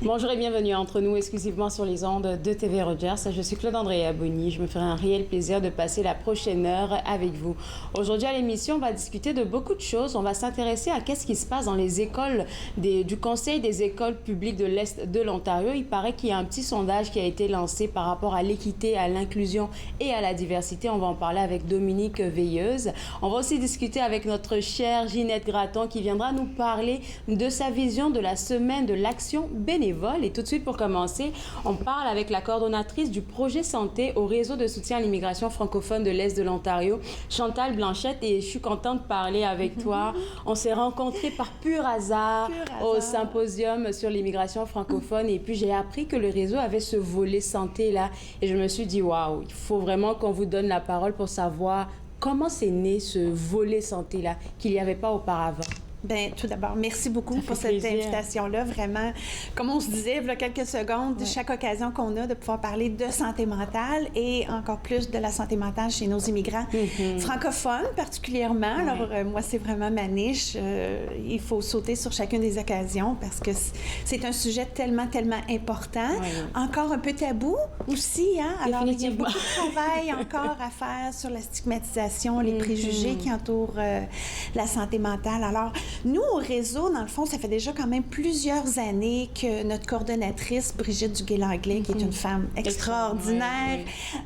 Bonjour et bienvenue entre nous exclusivement sur les ondes de TV Rogers. Je suis Claude-Andréa Bonny. Je me ferai un réel plaisir de passer la prochaine heure avec vous. Aujourd'hui à l'émission, on va discuter de beaucoup de choses. On va s'intéresser à qu'est-ce qui se passe dans les écoles du Conseil des écoles publiques de l'Est de l'Ontario. Il paraît qu'il y a un petit sondage qui a été lancé par rapport à l'équité, à l'inclusion et à la diversité. On va en parler avec Dominique Veilleuse. On va aussi discuter avec notre chère Ginette Gratton qui viendra nous parler de sa vision de la semaine de l'action bénévole. Et tout de suite, pour commencer, on parle avec la coordonnatrice du projet santé au réseau de soutien à l'immigration francophone de l'Est de l'Ontario, Chantal Blanchette, et je suis contente de parler avec toi. On s'est rencontrés par pur hasard au symposium sur l'immigration francophone et puis j'ai appris que le réseau avait ce volet santé-là et je me suis dit, waouh, il faut vraiment qu'on vous donne la parole pour savoir comment c'est né ce volet santé-là qu'il n'y avait pas auparavant. Bien, tout d'abord, merci beaucoup pour cette invitation-là. Vraiment, comme on se disait il y a quelques secondes, chaque occasion qu'on a de pouvoir parler de santé mentale et encore plus de la santé mentale chez nos immigrants francophones particulièrement. Alors, moi, c'est vraiment ma niche. Il faut sauter sur chacune des occasions parce que c'est un sujet tellement, tellement important. Encore un peu tabou aussi, hein? Alors, il y a beaucoup de travail encore à faire sur la stigmatisation, les préjugés qui entourent la santé mentale. Alors, nous, au réseau, dans le fond, ça fait déjà quand même plusieurs années que notre coordonnatrice, Brigitte Duguay-Langlais, qui est une femme extraordinaire,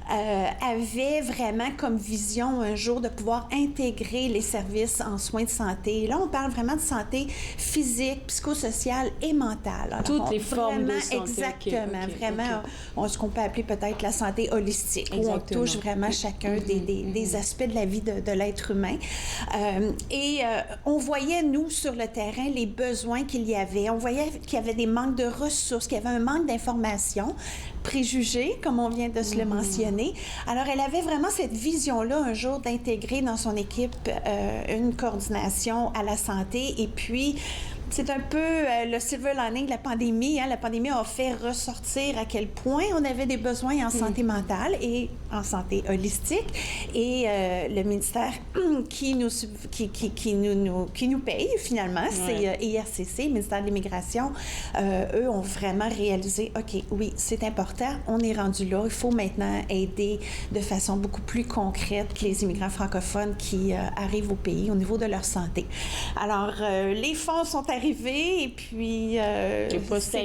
avait vraiment comme vision un jour de pouvoir intégrer les services en soins de santé. Et là, on parle vraiment de santé physique, psychosociale et mentale. Alors, toutes les formes de santé. Exactement. Vraiment, ce qu'on peut appeler peut-être la santé holistique, où on touche vraiment chacun des aspects de la vie de l'être humain. On voyait, nous, sur le terrain, les besoins qu'il y avait. On voyait qu'il y avait des manques de ressources, qu'il y avait un manque d'informations, préjugés, comme on vient de se le mentionner. Alors, elle avait vraiment cette vision-là, un jour, d'intégrer dans son équipe une coordination à la santé. Et puis, c'est un peu le silver lining de la pandémie. Hein? La pandémie a fait ressortir à quel point on avait des besoins en santé mentale et en santé holistique. Et le ministère qui nous paye, finalement, c'est IRCC, ministère de l'Immigration. Eux ont vraiment réalisé, OK, oui, c'est important, on est rendu là. Il faut maintenant aider de façon beaucoup plus concrète les immigrants francophones qui arrivent au pays au niveau de leur santé. Alors, les fonds sont arrivé et puis le poste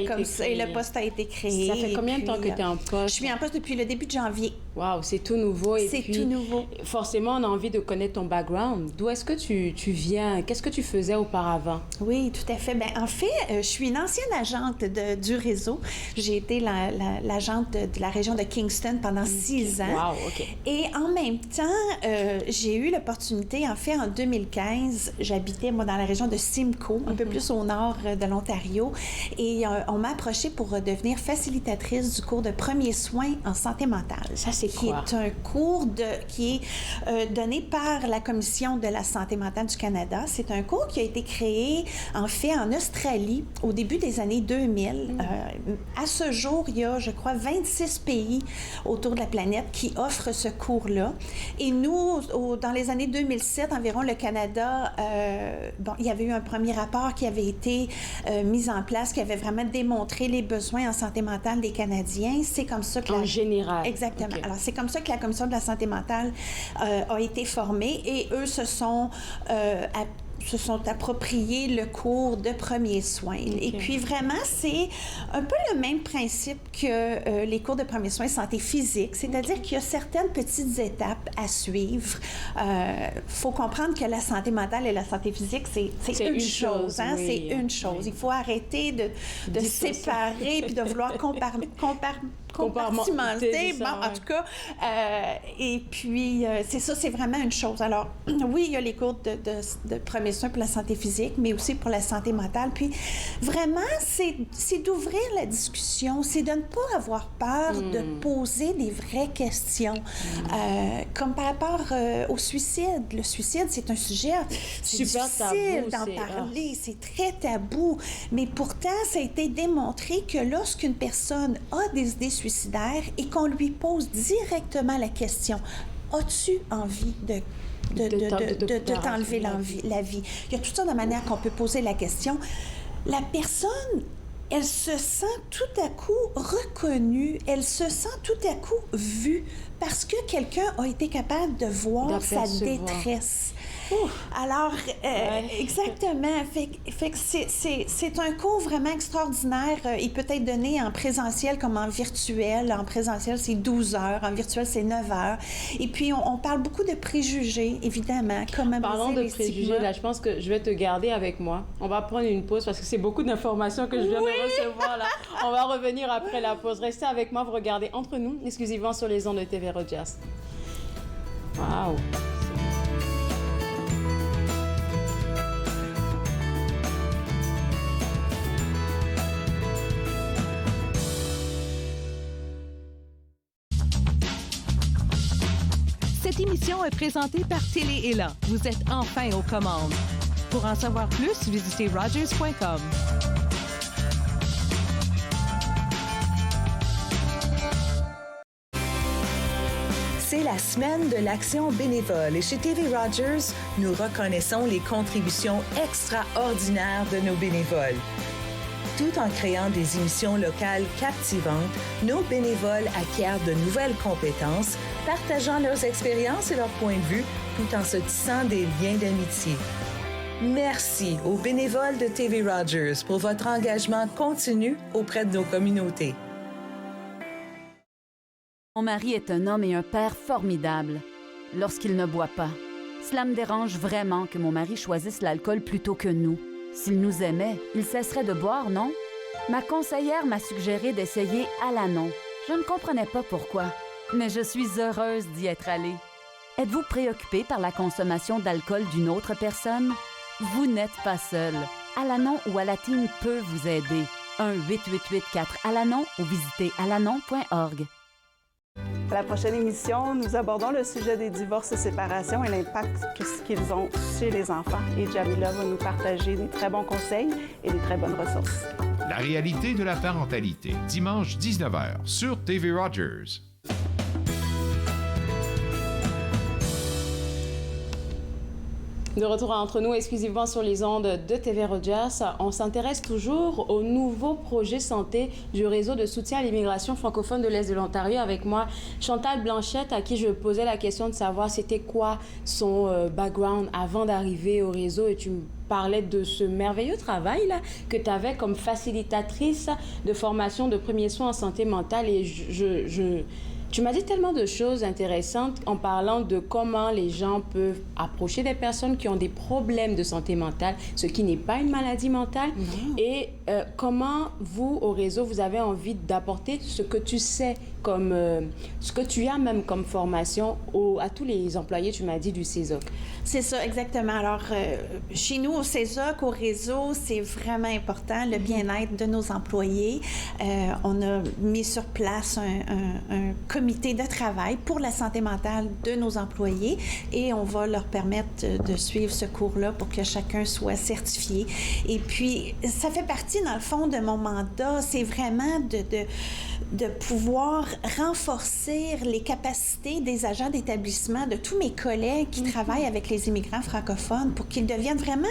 a été créé. Ça fait combien de temps que tu es en poste? Je suis en poste depuis le début de janvier. Wow, c'est tout nouveau. C'est tout nouveau. Forcément, on a envie de connaître ton background. D'où est-ce que tu viens? Qu'est-ce que tu faisais auparavant? Oui, tout à fait. Bien, en fait, je suis une ancienne agente du réseau. J'ai été l'agente de la région de Kingston pendant 6 ans. Wow, OK. Et en même temps, j'ai eu l'opportunité, en fait, en 2015, j'habitais, moi, dans la région de Simcoe, un peu plus au nord de l'Ontario. Et on m'a approchée pour devenir facilitatrice du cours de premiers soins en santé mentale. Ça, c'est quoi? Qui est un cours qui est donné par la Commission de la santé mentale du Canada. C'est un cours qui a été créé, en fait, en Australie au début des années 2000. À ce jour, il y a, je crois, 26 pays autour de la planète qui offrent ce cours-là. Et nous, dans les années 2007 environ, le Canada, il y avait eu un premier rapport qui avait été mis en place, qui avait vraiment démontré les besoins en santé mentale des Canadiens. C'est comme ça que... En général. Exactement. Okay. Alors, c'est comme ça que la Commission de la santé mentale a été formée et eux se sont appropriés le cours de premiers soins. Okay. Et puis, vraiment, c'est un peu le même principe que les cours de premiers soins santé physique, c'est-à-dire qu'il y a certaines petites étapes à suivre. Faut comprendre que la santé mentale et la santé physique, c'est une chose. Hein? Oui, c'est une chose. Oui. Il faut arrêter de séparer puis de vouloir compartimenter. Bon, en tout cas, et puis, c'est ça, c'est vraiment une chose. Alors, oui, il y a les cours de premiers soins pour la santé physique, mais aussi pour la santé mentale. Puis, vraiment, c'est d'ouvrir la discussion, c'est de ne pas avoir peur de poser des vraies questions. Comme par rapport au suicide. Le suicide, c'est un sujet super difficile d'en parler. C'est très tabou. Mais pourtant, ça a été démontré que lorsqu'une personne a des idées suicidaires et qu'on lui pose directement la question « As-tu envie de t'enlever la vie? » Il y a toutes sortes de manières qu'on peut poser la question. La personne elle se sent tout à coup reconnue, elle se sent tout à coup vue parce que quelqu'un a été capable de voir sa détresse. Alors, exactement. Fait que c'est un cours vraiment extraordinaire. Il peut être donné en présentiel comme en virtuel. En présentiel, c'est 12 heures. En virtuel, c'est 9 heures. Et puis, on parle beaucoup de préjugés, évidemment. Parlons de préjugés, là, je pense que je vais te garder avec moi. On va prendre une pause parce que c'est beaucoup d'informations que je viens de recevoir, là. On va revenir après la pause. Restez avec moi, vous regardez Entre nous, exclusivement sur les ondes de TV Rogers. Wow! Cette émission est présentée par Télé-Élan. Vous êtes enfin aux commandes. Pour en savoir plus, visitez Rogers.com. C'est la semaine de l'action bénévole et chez TV Rogers, nous reconnaissons les contributions extraordinaires de nos bénévoles. Tout en créant des émissions locales captivantes, nos bénévoles acquièrent de nouvelles compétences, partageant leurs expériences et leurs points de vue, tout en se tissant des liens d'amitié. Merci aux bénévoles de TV Rogers pour votre engagement continu auprès de nos communautés. Mon mari est un homme et un père formidables lorsqu'il ne boit pas. Cela me dérange vraiment que mon mari choisisse l'alcool plutôt que nous. S'il nous aimait, il cesserait de boire, non? Ma conseillère m'a suggéré d'essayer Alanon. Je ne comprenais pas pourquoi, mais je suis heureuse d'y être allée. Êtes-vous préoccupé par la consommation d'alcool d'une autre personne? Vous n'êtes pas seul. Alanon ou Alatine peut vous aider. 1-888-4-ALANON ou visitez alanon.org. À la prochaine émission, nous abordons le sujet des divorces et séparations et l'impact qu'ils ont chez les enfants. Et Jamila va nous partager des très bons conseils et des très bonnes ressources. La réalité de la parentalité, dimanche 19h sur TV Rogers. De retour Entre nous, exclusivement sur les ondes de TV Rogers, on s'intéresse toujours au nouveau projet santé du réseau de soutien à l'immigration francophone de l'Est de l'Ontario. Avec moi, Chantal Blanchette, à qui je posais la question de savoir c'était quoi son background avant d'arriver au réseau. Et tu me parlais de ce merveilleux travail là, que tu avais comme facilitatrice de formation de premiers soins en santé mentale. Et tu m'as dit tellement de choses intéressantes en parlant de comment les gens peuvent approcher des personnes qui ont des problèmes de santé mentale, ce qui n'est pas une maladie mentale, et comment vous, au réseau, vous avez envie d'apporter ce que tu sais, comme, ce que tu as même comme formation à tous les employés, tu m'as dit, du CESOC. C'est ça, exactement. Alors, chez nous, au CESOC, au réseau, c'est vraiment important, le bien-être de nos employés. On a mis sur place un comité de travail pour la santé mentale de nos employés et on va leur permettre de suivre ce cours-là pour que chacun soit certifié. Et puis, ça fait partie, dans le fond, de mon mandat. C'est vraiment de pouvoir renforcer les capacités des agents d'établissement, de tous mes collègues qui travaillent avec les immigrants francophones pour qu'ils deviennent vraiment...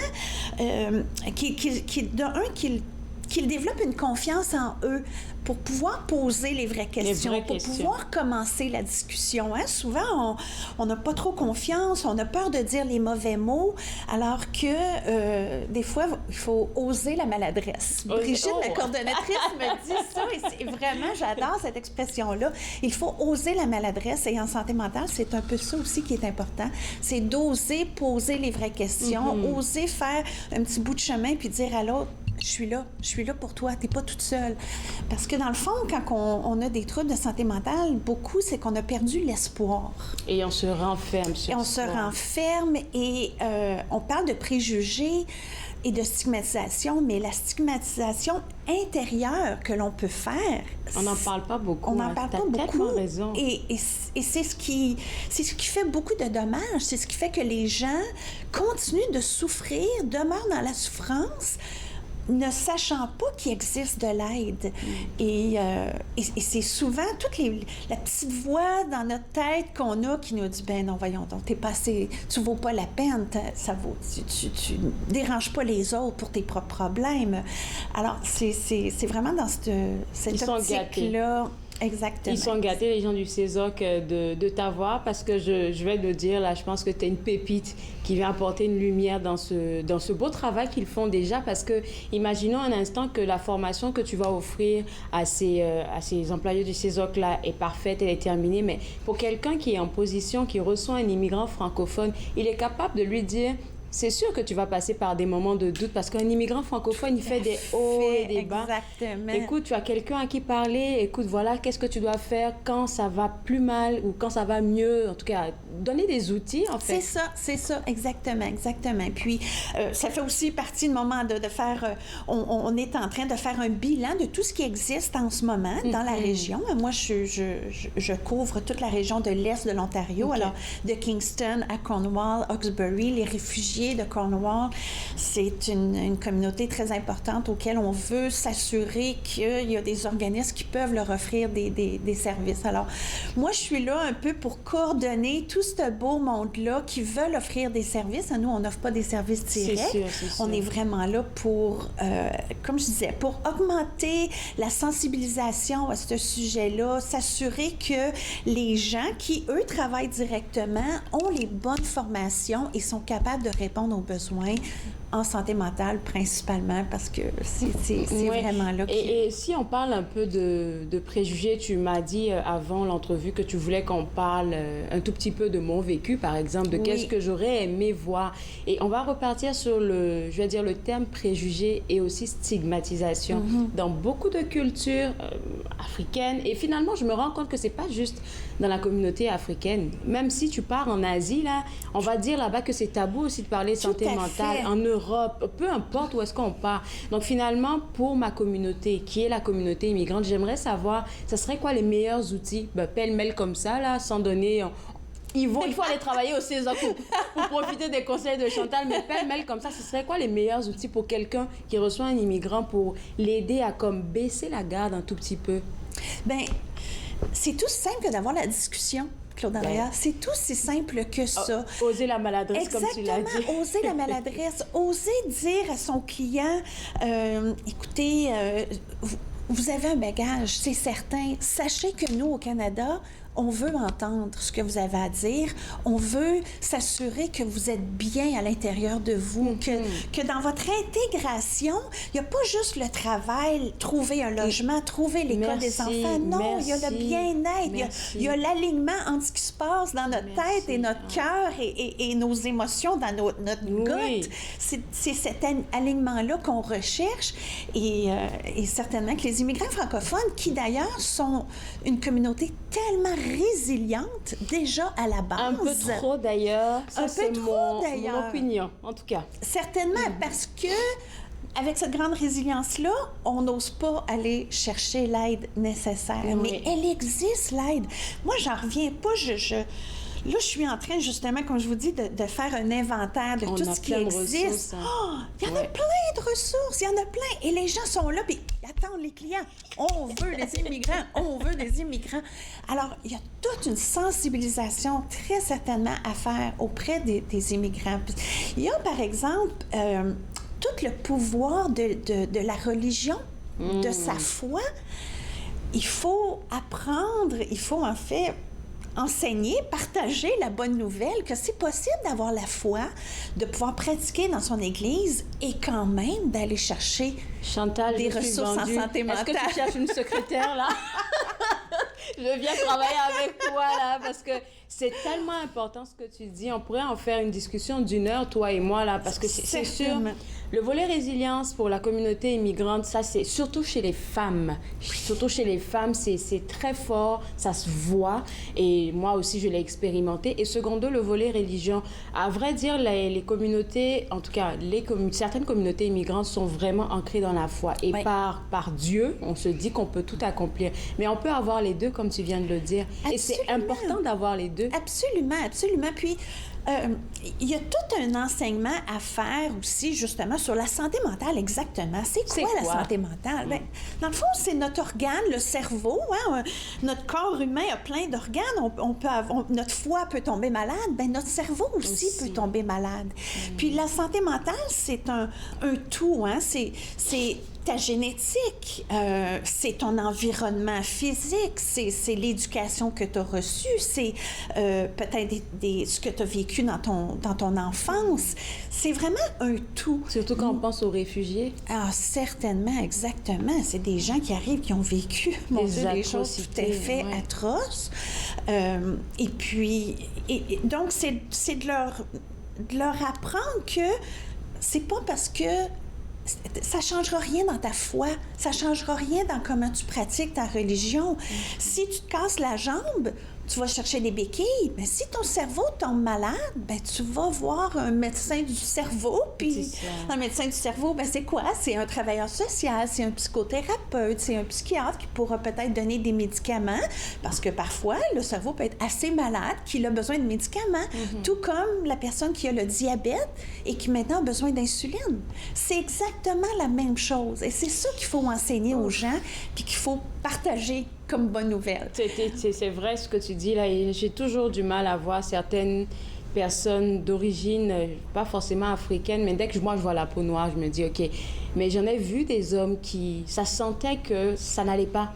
qu'ils développent une confiance en eux pour pouvoir poser les vraies questions, pouvoir commencer la discussion. Hein? Souvent, on n'a pas trop confiance, on a peur de dire les mauvais mots, alors que des fois, il faut oser la maladresse. Brigitte, la coordonnatrice, me dit ça, et c'est vraiment, j'adore cette expression-là. Il faut oser la maladresse, et en santé mentale, c'est un peu ça aussi qui est important. C'est d'oser poser les vraies questions, oser faire un petit bout de chemin, puis dire à l'autre, je suis là pour toi, t'es pas toute seule. Parce que dans le fond, quand on a des troubles de santé mentale, beaucoup, c'est qu'on a perdu l'espoir. Et on se renferme sur ça. Et on se renferme et on parle de préjugés et de stigmatisation, mais la stigmatisation intérieure que l'on peut faire... On n'en parle pas beaucoup. On n'en parle pas beaucoup. T'as tellement raison. Et c'est ce qui fait beaucoup de dommages. C'est ce qui fait que les gens continuent de souffrir, demeurent dans la souffrance, ne sachant pas qu'il existe de l'aide. Et c'est souvent la petite voix dans notre tête qu'on a qui nous dit, ben non, voyons donc, tu vaux pas la peine, tu déranges pas les autres pour tes propres problèmes. Alors, c'est vraiment dans cette optique-là. Exactement. Ils sont gâtés, les gens du CESOC, de t'avoir parce que je vais le dire, là, je pense que tu es une pépite qui vient apporter une lumière dans ce beau travail qu'ils font déjà parce que, imaginons un instant que la formation que tu vas offrir à ces employés du CESOC-là est parfaite, elle est terminée, mais pour quelqu'un qui est en position, qui reçoit un immigrant francophone, il est capable de lui dire... C'est sûr que tu vas passer par des moments de doute parce qu'un immigrant francophone, il fait des hauts et des bas. Exactement. Écoute, tu as quelqu'un à qui parler. Écoute, voilà, qu'est-ce que tu dois faire quand ça va plus mal ou quand ça va mieux. En tout cas, donner des outils, en fait. C'est ça, exactement. Puis, ça fait aussi partie du moment de faire... on est en train de faire un bilan de tout ce qui existe en ce moment dans la région. Moi, je couvre toute la région de l'Est de l'Ontario. Okay. Alors, de Kingston à Cornwall, Hawkesbury, les réfugiés de Cornwall, c'est une communauté très importante auquel on veut s'assurer qu'il y a des organismes qui peuvent leur offrir des services. Alors, moi, je suis là un peu pour coordonner tout ce beau monde-là qui veulent offrir des services. Nous, on n'offre pas des services directs. C'est sûr. On est vraiment là pour, comme je disais, pour augmenter la sensibilisation à ce sujet-là, s'assurer que les gens qui, eux, travaillent directement ont les bonnes formations et sont capables de répondre aux besoins en santé mentale principalement parce que c'est vraiment là. Et si on parle un peu de préjugés, tu m'as dit avant l'entrevue que tu voulais qu'on parle un tout petit peu de mon vécu, par exemple, de qu'est-ce que j'aurais aimé voir. Et on va repartir sur le terme préjugé et aussi stigmatisation dans beaucoup de cultures africaines. Et finalement, je me rends compte que c'est pas juste dans la communauté africaine. Même si tu pars en Asie, là, on va dire là-bas que c'est tabou aussi de parler de santé mentale. En Europe, peu importe où est-ce qu'on part. Donc finalement, pour ma communauté, qui est la communauté immigrante, j'aimerais savoir, ce serait quoi les meilleurs outils, pêle-mêle comme ça, là, sans donner... Il faut aller travailler au CESOC pour profiter des conseils de Chantal, mais pêle-mêle comme ça, ce serait quoi les meilleurs outils pour quelqu'un qui reçoit un immigrant pour l'aider à comme baisser la garde un tout petit peu? Bien, c'est tout simple que d'avoir la discussion. Claude-Andrea, c'est tout si simple que ça. Oser la maladresse, comme tu l'as dit. Exactement, oser la maladresse. Oser dire à son client, écoutez, vous avez un bagage, c'est certain. Sachez que nous, au Canada, on veut entendre ce que vous avez à dire. On veut s'assurer que vous êtes bien à l'intérieur de vous, que dans votre intégration, il n'y a pas juste le travail, trouver un logement, trouver l'école des enfants. Non, il y a le bien-être, il y a l'alignement entre ce qui se passe dans notre tête et notre cœur et nos émotions dans notre goutte. C'est cet alignement-là qu'on recherche et certainement que les immigrants francophones, qui d'ailleurs sont une communauté tellement résiliente déjà à la base. Un peu trop d'ailleurs. Ça, c'est mon opinion, en tout cas. Certainement, parce que avec cette grande résilience-là, on n'ose pas aller chercher l'aide nécessaire. Mais elle existe, l'aide. Moi, j'en reviens pas. Là, je suis en train, justement, comme je vous dis, de faire un inventaire de tout ce qui existe. Il y en a plein de ressources, il y en a plein. Et les gens sont là, puis attendent les clients. On veut des immigrants, on veut des immigrants. Alors, il y a toute une sensibilisation très certainement à faire auprès des immigrants. Puis, il y a, par exemple, tout le pouvoir de la religion, de sa foi. Il faut apprendre, il faut en fait enseigner, partager la bonne nouvelle que c'est possible d'avoir la foi, de pouvoir pratiquer dans son église et quand même d'aller chercher Chantal, des ressources en santé mentale. Est-ce que tu cherches une secrétaire, là? Je viens travailler avec toi, là, parce que c'est tellement important ce que tu dis. On pourrait en faire une discussion d'1 heure, toi et moi, là, parce que c'est sûr. Le volet résilience pour la communauté immigrante, ça, c'est surtout chez les femmes. Surtout chez les femmes, c'est très fort, ça se voit. Et moi aussi, je l'ai expérimenté. Et secondo, le volet religion. À vrai dire, les communautés, en tout cas, certaines communautés immigrantes sont vraiment ancrées dans la foi. Et par Dieu, on se dit qu'on peut tout accomplir. Mais on peut avoir les deux comme tu viens de le dire. Absolument. Et c'est important d'avoir les deux. Absolument, absolument. Puis, il y a tout un enseignement à faire aussi, justement, sur la santé mentale, exactement. C'est quoi la santé mentale? Bien, dans le fond, c'est notre organe, le cerveau. Hein? Notre corps humain a plein d'organes. Notre foie peut tomber malade. Bien, notre cerveau aussi peut tomber malade. Puis la santé mentale, c'est un tout. Hein? C'est ta génétique, c'est ton environnement physique, c'est l'éducation que tu as reçue, c'est peut-être ce que tu as vécu dans ton enfance. C'est vraiment un tout. Surtout quand on pense aux réfugiés. Ah, certainement, exactement. C'est des gens qui arrivent, qui ont vécu, des choses tout à fait atroces. Et puis, donc, c'est de leur apprendre que c'est pas parce que ça ne changera rien dans ta foi, ça ne changera rien dans comment tu pratiques ta religion. Si tu te casses la jambe, tu vas chercher des béquilles. Mais si ton cerveau tombe malade, ben tu vas voir un médecin du cerveau. Puis un médecin du cerveau, ben c'est quoi? C'est un travailleur social, c'est un psychothérapeute, c'est un psychiatre qui pourra peut-être donner des médicaments parce que parfois, le cerveau peut être assez malade qu'il a besoin de médicaments, tout comme la personne qui a le diabète et qui maintenant a besoin d'insuline. C'est exactement la même chose. Et c'est ça qu'il faut enseigner aux gens puis qu'il faut partager comme bonne nouvelle. C'est vrai ce que tu dis là. Et j'ai toujours du mal à voir certaines personnes d'origine, pas forcément africaine, mais dès que moi je vois la peau noire, je me dis OK. Mais j'en ai vu des hommes qui, ça sentait que ça n'allait pas.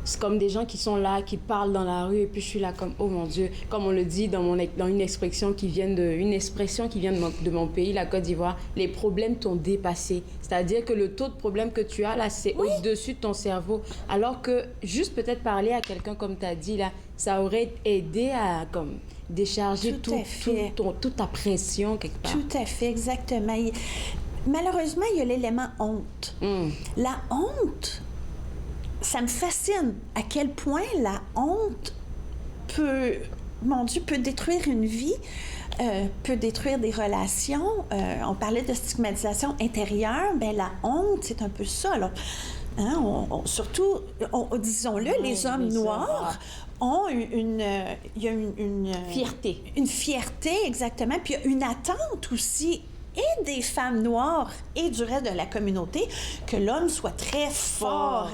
C'est comme des gens qui sont là, qui parlent dans la rue, et puis je suis là comme, oh mon Dieu, comme on le dit dans une expression qui vient de mon pays, la Côte d'Ivoire, les problèmes t'ont dépassé. C'est-à-dire que le taux de problème que tu as là, c'est au-dessus de ton cerveau. Alors que juste peut-être parler à quelqu'un comme tu as dit là, ça aurait aidé à comme décharger toute ta pression quelque part. Tout à fait, exactement. Malheureusement, il y a l'élément honte. La honte, ça me fascine à quel point la honte peut détruire une vie, peut détruire des relations. On parlait de stigmatisation intérieure, bien la honte, c'est un peu ça. Alors, hein, surtout, disons-le, les hommes noirs ont une fierté. Une fierté, exactement. Puis il y a une attente aussi et des femmes noires et du reste de la communauté, que l'homme soit très fort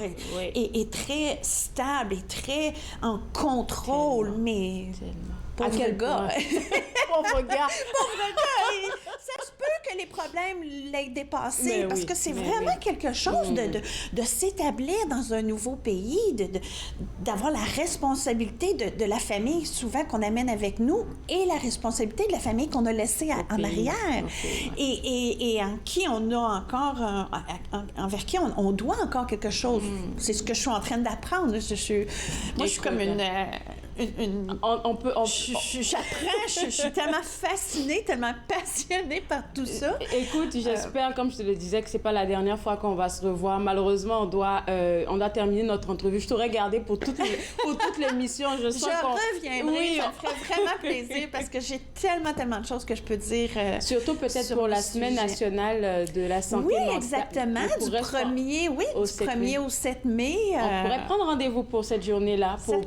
et très stable et très en contrôle. Tellement. Mais... Pauvre gars. Pauvre gars. Ça se peut que les problèmes l'aient dépassé parce que c'est vraiment quelque chose de s'établir dans un nouveau pays, d'avoir la responsabilité de la famille souvent qu'on amène avec nous et la responsabilité de la famille qu'on a laissée en arrière et en qui on a encore, envers qui on doit encore quelque chose. C'est ce que je suis en train d'apprendre. Moi, je suis comme j'apprends, je suis tellement fascinée, tellement passionnée par tout ça. Écoute, j'espère, comme je te le disais, que c'est pas la dernière fois qu'on va se revoir. Malheureusement, on doit terminer notre entrevue. Je t'aurais gardé pour toute l'émission. Je reviendrai, ça me ferait vraiment plaisir parce que j'ai tellement de choses que je peux dire. Surtout peut-être pour la Semaine nationale de la santé mentale. Oui, exactement, du 1er au 7 mai. On pourrait prendre rendez-vous pour cette journée-là. Pour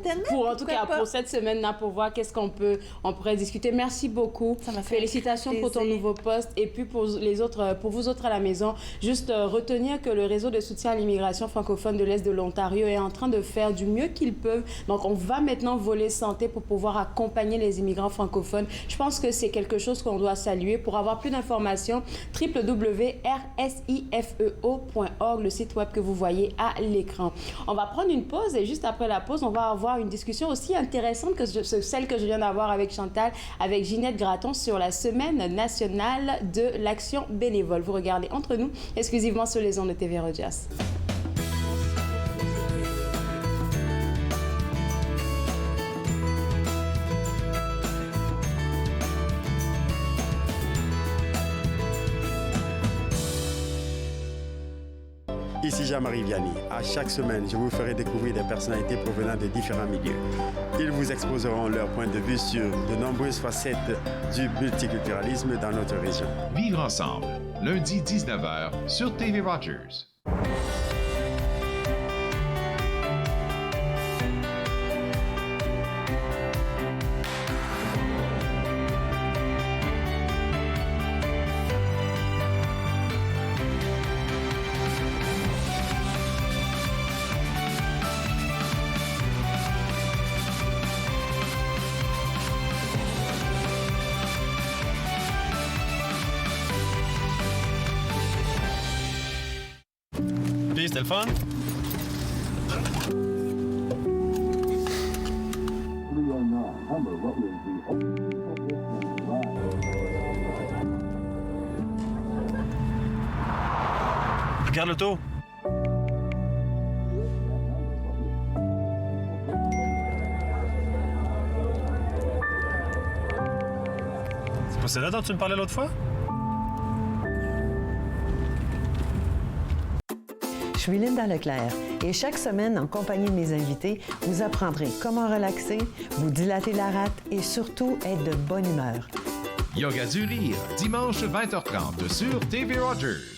en tout cas, pour cette semaine-là, pour voir qu'est-ce qu'on pourrait discuter. Merci beaucoup. Félicitations pour ton nouveau poste. Et puis pour vous autres à la maison, juste retenir que le réseau de soutien à l'immigration francophone de l'Est de l'Ontario est en train de faire du mieux qu'ils peuvent. Donc, on va maintenant voler santé pour pouvoir accompagner les immigrants francophones. Je pense que c'est quelque chose qu'on doit saluer. Pour avoir plus d'informations, www.rsifeo.org, le site web que vous voyez à l'écran. On va prendre une pause et juste après la pause, on va avoir une discussion aussi intéressante que celle que je viens d'avoir avec Chantal, avec Ginette Gratton sur la Semaine nationale de l'action bénévole. Vous regardez Entre nous, exclusivement sur les ondes de TV Rogers. Ici Jean-Marie Vianney. À chaque semaine, je vous ferai découvrir des personnalités provenant de différents milieux. Ils vous exposeront leur point de vue sur de nombreuses facettes du multiculturalisme dans notre région. Vivre ensemble, lundi 19h sur TV Rogers. C'était le fun? Regarde l'auto. C'est pas celle-là dont tu me parlais l'autre fois? Je suis Linda Leclerc et chaque semaine, en compagnie de mes invités, vous apprendrez comment relaxer, vous dilater la rate et surtout être de bonne humeur. Yoga du rire, dimanche 20h30 sur TV Rogers.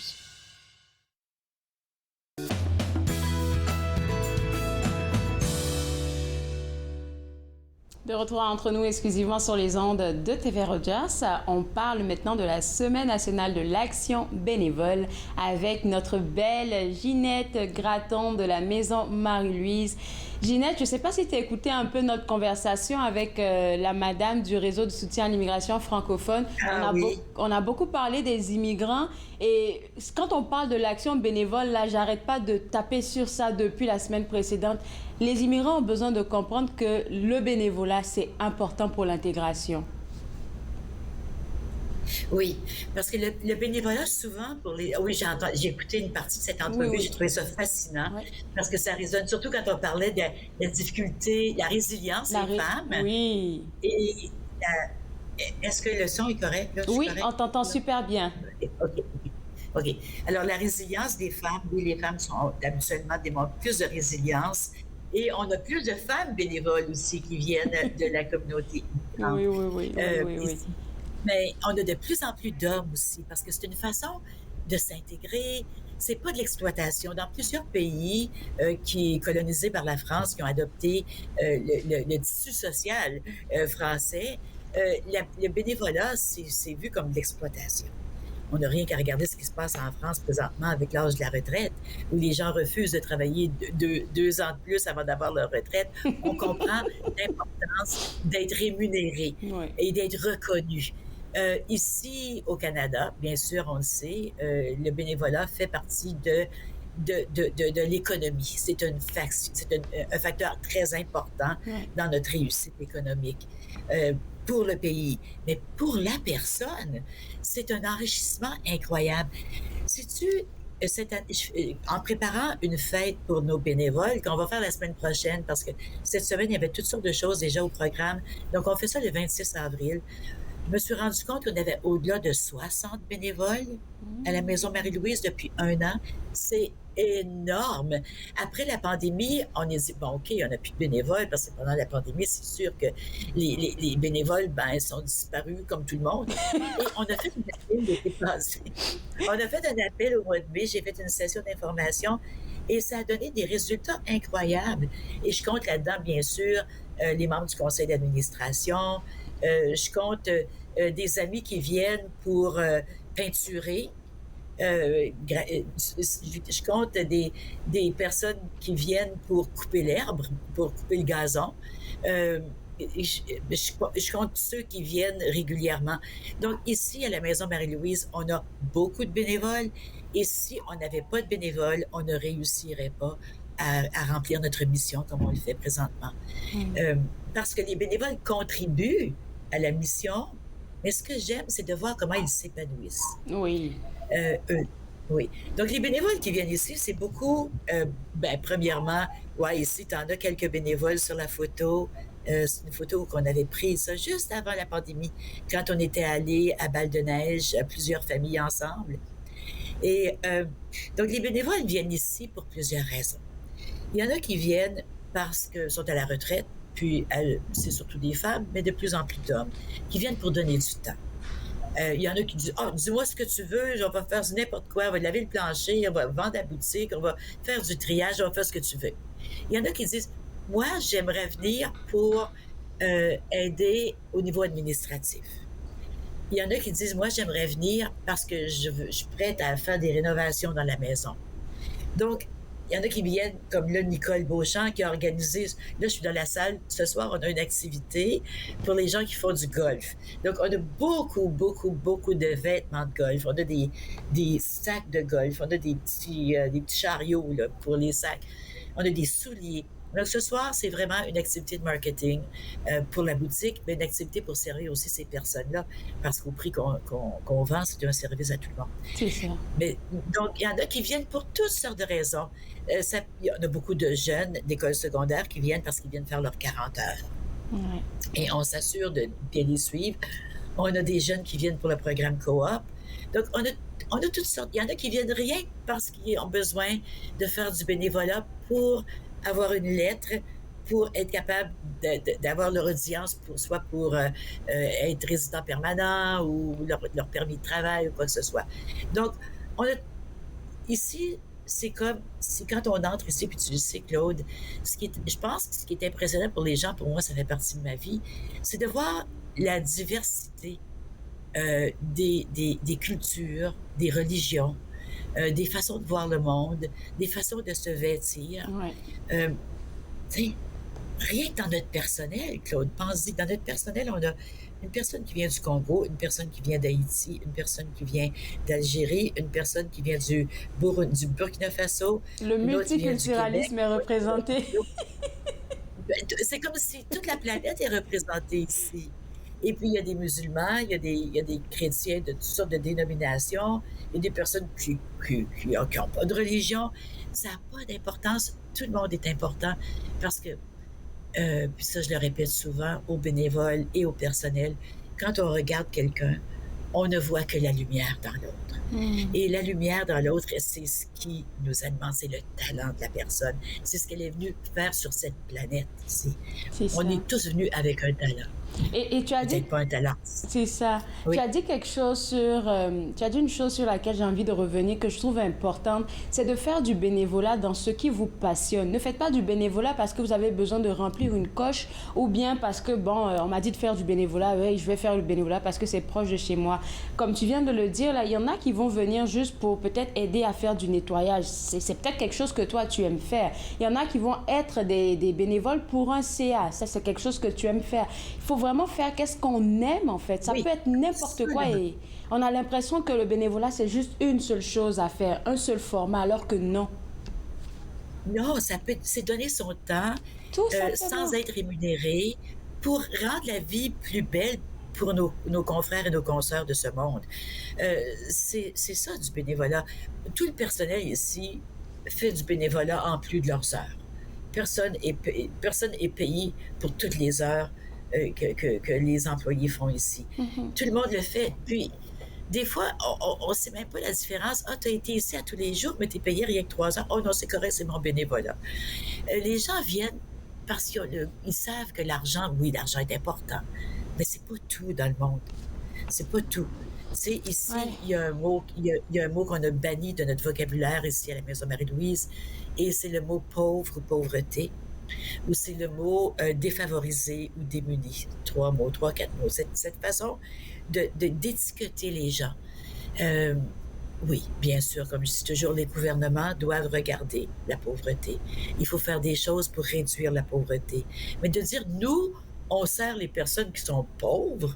De retour entre nous exclusivement sur les ondes de TV Rogers, on parle maintenant de la Semaine nationale de l'action bénévole avec notre belle Ginette Gratton de la Maison Marie-Louise. Ginette, je ne sais pas si tu as écouté un peu notre conversation avec la madame du réseau de soutien à l'immigration francophone. On a beaucoup parlé des immigrants et quand on parle de l'action bénévole, là, j'arrête pas de taper sur ça depuis la semaine précédente. Les immigrants ont besoin de comprendre que le bénévolat, c'est important pour l'intégration. Oui, parce que le bénévolat, souvent, pour les... Oui, j'ai écouté une partie de cette entrevue, j'ai trouvé ça fascinant, parce que ça résonne, surtout quand on parlait de la difficulté, la résilience des femmes. Oui. Et est-ce que le son est correct? Là, oui, correct? On t'entend super bien. OK. Alors, la résilience des femmes, oui, les femmes habituellement démontrent plus de résilience. Et on a plus de femmes bénévoles aussi qui viennent de la communauté. Oui. Mais on a de plus en plus d'hommes aussi, parce que c'est une façon de s'intégrer. C'est pas de l'exploitation. Dans plusieurs pays qui est colonisé par la France, qui ont adopté le tissu social français, le bénévolat, c'est vu comme de l'exploitation. On n'a rien qu'à regarder ce qui se passe en France présentement avec l'âge de la retraite, où les gens refusent de travailler 2 ans de plus avant d'avoir leur retraite. On comprend l'importance d'être rémunéré et d'être reconnu. Ici, au Canada, bien sûr, on le sait, le bénévolat fait partie de l'économie. C'est un facteur très important dans notre réussite économique. Pour le pays, mais pour la personne, c'est un enrichissement incroyable. Sais-tu, en préparant une fête pour nos bénévoles, qu'on va faire la semaine prochaine, parce que cette semaine, il y avait toutes sortes de choses déjà au programme. Donc, on fait ça le 26 avril. Je me suis rendu compte qu'on avait au-delà de 60 bénévoles à la Maison Marie-Louise depuis 1 an. C'est énorme. Après la pandémie, on a dit, bon, OK, on n'a plus de bénévoles, parce que pendant la pandémie, c'est sûr que les bénévoles, ben, sont disparus comme tout le monde. Et on a fait un appel l'été passé. On a fait un appel au mois de mai. J'ai fait une session d'information et ça a donné des résultats incroyables. Et je compte là-dedans, bien sûr, les membres du conseil d'administration. Je compte des amis qui viennent pour peinturer. Je compte des personnes qui viennent pour couper l'herbe, pour couper le gazon. Je compte ceux qui viennent régulièrement. Donc, ici, à la Maison Marie-Louise, on a beaucoup de bénévoles. Et si on n'avait pas de bénévoles, on ne réussirait pas à remplir notre mission comme on le fait présentement. Parce que les bénévoles contribuent à la mission, mais ce que j'aime, c'est de voir comment ils s'épanouissent. Oui. Oui. Donc, les bénévoles qui viennent ici, c'est beaucoup, premièrement, ici, tu en as quelques bénévoles sur la photo. C'est une photo qu'on avait prise ça, juste avant la pandémie, quand on était allés à Val-de-Neige, plusieurs familles ensemble. Et donc, les bénévoles viennent ici pour plusieurs raisons. Il y en a qui viennent parce qu'ils sont à la retraite, puis c'est surtout des femmes, mais de plus en plus d'hommes, qui viennent pour donner du temps. Il y en a qui disent « Ah, dis-moi ce que tu veux, on va faire n'importe quoi, on va laver le plancher, on va vendre à la boutique, on va faire du triage, on va faire ce que tu veux. » Il y en a qui disent « Moi, j'aimerais venir pour aider au niveau administratif. » Il y en a qui disent « Moi, j'aimerais venir parce que je suis prête à faire des rénovations dans la maison. » Donc, il y en a qui viennent, comme là, Nicole Beauchamp, qui a organisé... Là, je suis dans la salle. Ce soir, on a une activité pour les gens qui font du golf. Donc, on a beaucoup de vêtements de golf. On a des sacs de golf. On a des petits chariots là, pour les sacs. On a des souliers. Donc, ce soir, c'est vraiment une activité de marketing pour la boutique, mais une activité pour servir aussi ces personnes-là, parce qu'au prix qu'on vend, c'est un service à tout le monde. C'est ça. Mais, donc, il y en a qui viennent pour toutes sortes de raisons. Il y en a beaucoup de jeunes d'école secondaire qui viennent parce qu'ils viennent faire leurs 40 heures. Ouais. Et on s'assure de bien les suivre. On a des jeunes qui viennent pour le programme coop. Donc, on a toutes sortes. Il y en a qui viennent rien parce qu'ils ont besoin de faire du bénévolat pour avoir une lettre, pour être capable d'avoir leur audience, soit pour être résident permanent ou leur permis de travail ou quoi que ce soit. Donc, ici, c'est quand on entre ici, puis tu le sais, Claude, je pense que ce qui est impressionnant pour les gens, pour moi, ça fait partie de ma vie, c'est de voir la diversité des cultures, des religions, des façons de voir le monde, des façons de se vêtir. Ouais. Rien que dans notre personnel, Claude, pense-y, dans notre personnel, on a une personne qui vient du Congo, une personne qui vient d'Haïti, une personne qui vient d'Algérie, une personne qui vient du Burkina Faso. Le multiculturalisme est représenté. C'est comme si toute la planète est représentée ici. Et puis, il y a des musulmans, il y a des chrétiens de toutes sortes de dénominations, il y a des personnes qui n'ont pas de religion. Ça n'a pas d'importance. Tout le monde est important parce que, puis ça, je le répète souvent aux bénévoles et au personnel, quand on regarde quelqu'un, on ne voit que la lumière dans l'autre. Et la lumière dans l'autre, c'est ce qui nous alimente, c'est le talent de la personne. C'est ce qu'elle est venue faire sur cette planète ici. On est tous venus avec un talent. Et tu as dit... pas un talent. C'est ça. Oui. Tu as dit quelque chose sur... tu as dit une chose sur laquelle j'ai envie de revenir, que je trouve importante, c'est de faire du bénévolat dans ce qui vous passionne. Ne faites pas du bénévolat parce que vous avez besoin de remplir une coche ou bien parce que, on m'a dit de faire du bénévolat, je vais faire le bénévolat parce que c'est proche de chez moi. Comme tu viens de le dire, là, il y en a qui vont venir juste pour peut-être aider à faire du nettoyage. C'est peut-être quelque chose que toi, tu aimes faire. Il y en a qui vont être des bénévoles pour un CA. Ça, c'est quelque chose que tu aimes faire. Il faut vraiment faire qu'est-ce qu'on aime, en fait. Ça peut être n'importe quoi et on a l'impression que le bénévolat, c'est juste une seule chose à faire, un seul format, alors que non. Non, c'est donner son temps sans être rémunéré pour rendre la vie plus belle pour nos confrères et nos consoeurs de ce monde. C'est ça du bénévolat. Tout le personnel ici fait du bénévolat en plus de leurs heures. Personne est payé pour toutes les heures que les employés font ici. Tout le monde le fait. Puis, des fois, on ne sait même pas la différence. Ah, tu as été ici à tous les jours, mais tu es payé rien que 3 heures. Oh non, c'est correct, c'est mon bénévolat. Les gens viennent parce qu'ils savent que l'argent est important, mais c'est pas tout dans le monde. C'est pas tout. Tu sais, ici, il y a un mot qu'on a banni de notre vocabulaire ici à la Maison Marie-Louise, et c'est le mot pauvre ou pauvreté, ou c'est le mot défavorisé ou démuni. 3 mots, 4 mots. Cette façon d'étiqueter les gens. Oui, bien sûr, comme je dis toujours, les gouvernements doivent regarder la pauvreté. Il faut faire des choses pour réduire la pauvreté. Mais de dire, nous, on sert les personnes qui sont pauvres,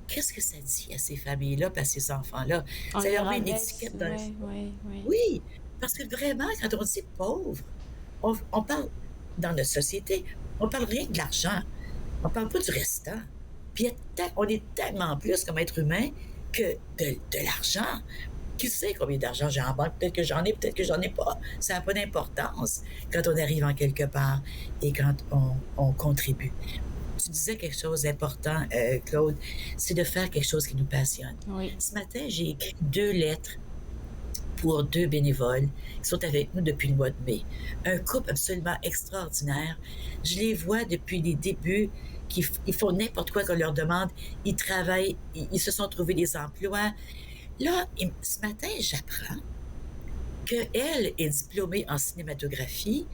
qu'est-ce que ça dit à ces familles-là, à ces enfants-là? Ça leur met une étiquette dans Oui, parce que vraiment, quand on dit pauvre, on parle, dans notre société, on parle rien que de l'argent. On parle pas du restant. Puis on est tellement plus comme être humain que de l'argent. Qui sait combien d'argent j'ai en banque? Peut-être que j'en ai, peut-être que j'en ai pas. Ça n'a pas d'importance quand on arrive en quelque part et quand on contribue. Tu disais quelque chose d'important, Claude, c'est de faire quelque chose qui nous passionne. Oui. Ce matin, j'ai écrit 2 lettres pour 2 bénévoles qui sont avec nous depuis le mois de mai. Un couple absolument extraordinaire. Je les vois depuis les débuts, ils font n'importe quoi qu'on leur demande. Ils travaillent, ils se sont trouvés des emplois. Là, ce matin, j'apprends qu'elle est diplômée en cinématographie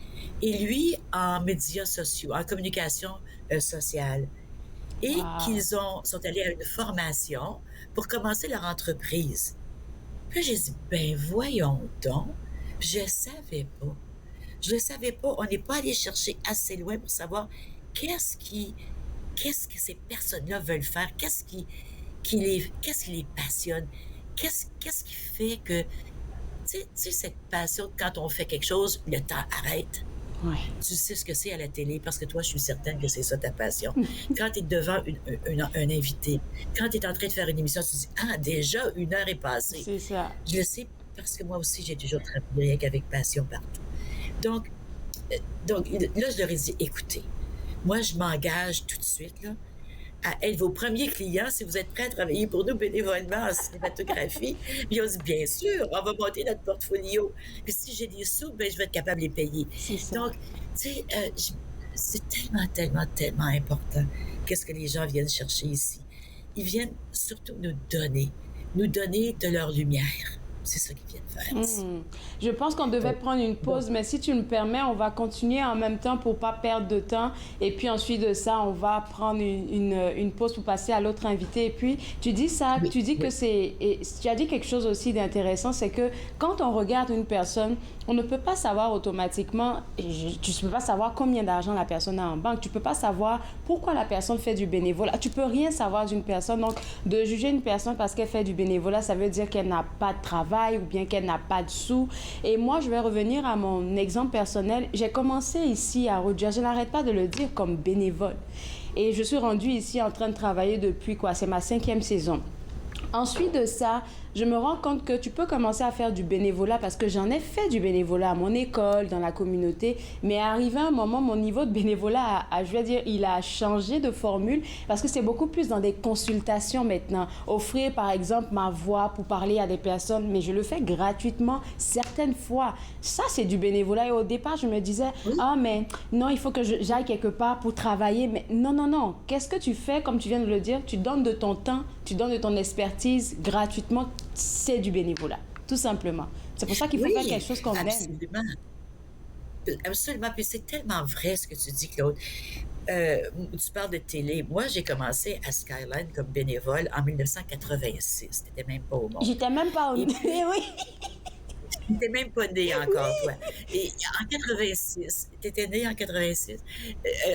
et lui en médias sociaux, en communication sociale. Et qu'ils sont allés à une formation pour commencer leur entreprise. Puis j'ai dit, voyons donc, Je ne savais pas. Je ne savais pas. On n'est pas allé chercher assez loin pour savoir qu'est-ce que ces personnes-là veulent faire, qu'est-ce qui les passionne, qu'est-ce qui fait que, tu sais, cette passion, quand on fait quelque chose, le temps arrête. Ouais. Tu sais ce que c'est à la télé, parce que toi, je suis certaine que c'est ça ta passion. Quand tu es devant un invité, quand tu es en train de faire une émission, tu te dis, ah, déjà, 1 heure est passée. C'est ça. Je le sais parce que moi aussi, j'ai toujours travaillé avec passion partout. Donc, là, je leur ai dit, écoutez, moi, je m'engage tout de suite là, à être vos premiers clients si vous êtes prêts à travailler pour nous bénévolement en cinématographie. Puis ils ont dit, bien sûr, on va monter notre portfolio. Puis si j'ai des sous, ben, je vais être capable de les payer. Donc, tu sais, c'est tellement important qu'est-ce que les gens viennent chercher ici. Ils viennent surtout nous donner de leur lumière. C'est ça qu'ils viennent faire ici. Je pense qu'on devait prendre une pause, mais si tu me permets, on va continuer en même temps pour ne pas perdre de temps. Et puis ensuite de ça, on va prendre une pause pour passer à l'autre invité. Et puis, tu dis ça, tu dis que c'est... Et tu as dit quelque chose aussi d'intéressant, c'est que quand on regarde une personne, on ne peut pas savoir automatiquement, tu ne peux pas savoir combien d'argent la personne a en banque, tu ne peux pas savoir pourquoi la personne fait du bénévolat. Tu ne peux rien savoir d'une personne. Donc, de juger une personne parce qu'elle fait du bénévolat, ça veut dire qu'elle n'a pas de travail ou bien qu'elle n'a pas de sous. Et moi, je vais revenir à mon exemple personnel. J'ai commencé ici à Rogers, je n'arrête pas de le dire, comme bénévole. Et je suis rendue ici en train de travailler depuis quoi? C'est ma 5e saison. Ensuite de ça, je me rends compte que tu peux commencer à faire du bénévolat parce que j'en ai fait du bénévolat à mon école, dans la communauté. Mais arrivé à un moment, mon niveau de bénévolat je vais dire, il a changé de formule parce que c'est beaucoup plus dans des consultations maintenant. Offrir, par exemple, ma voix pour parler à des personnes, mais je le fais gratuitement certaines fois. Ça, c'est du bénévolat. Et au départ, je me disais, ah, mais non, il faut que j'aille quelque part pour travailler. Mais non. Qu'est-ce que tu fais, comme tu viens de le dire? Tu donnes de ton temps, tu donnes de ton expertise gratuitement. C'est du bénévolat, tout simplement. C'est pour ça qu'il faut faire quelque chose qu'on aime. Absolument. Puis c'est tellement vrai ce que tu dis, Claude. Tu parles de télé. Moi, j'ai commencé à Skyline comme bénévole en 1986. T'étais même pas au monde. J'étais même pas au monde, oui. T'étais même pas né encore, toi. Et en 86, t'étais né en 86.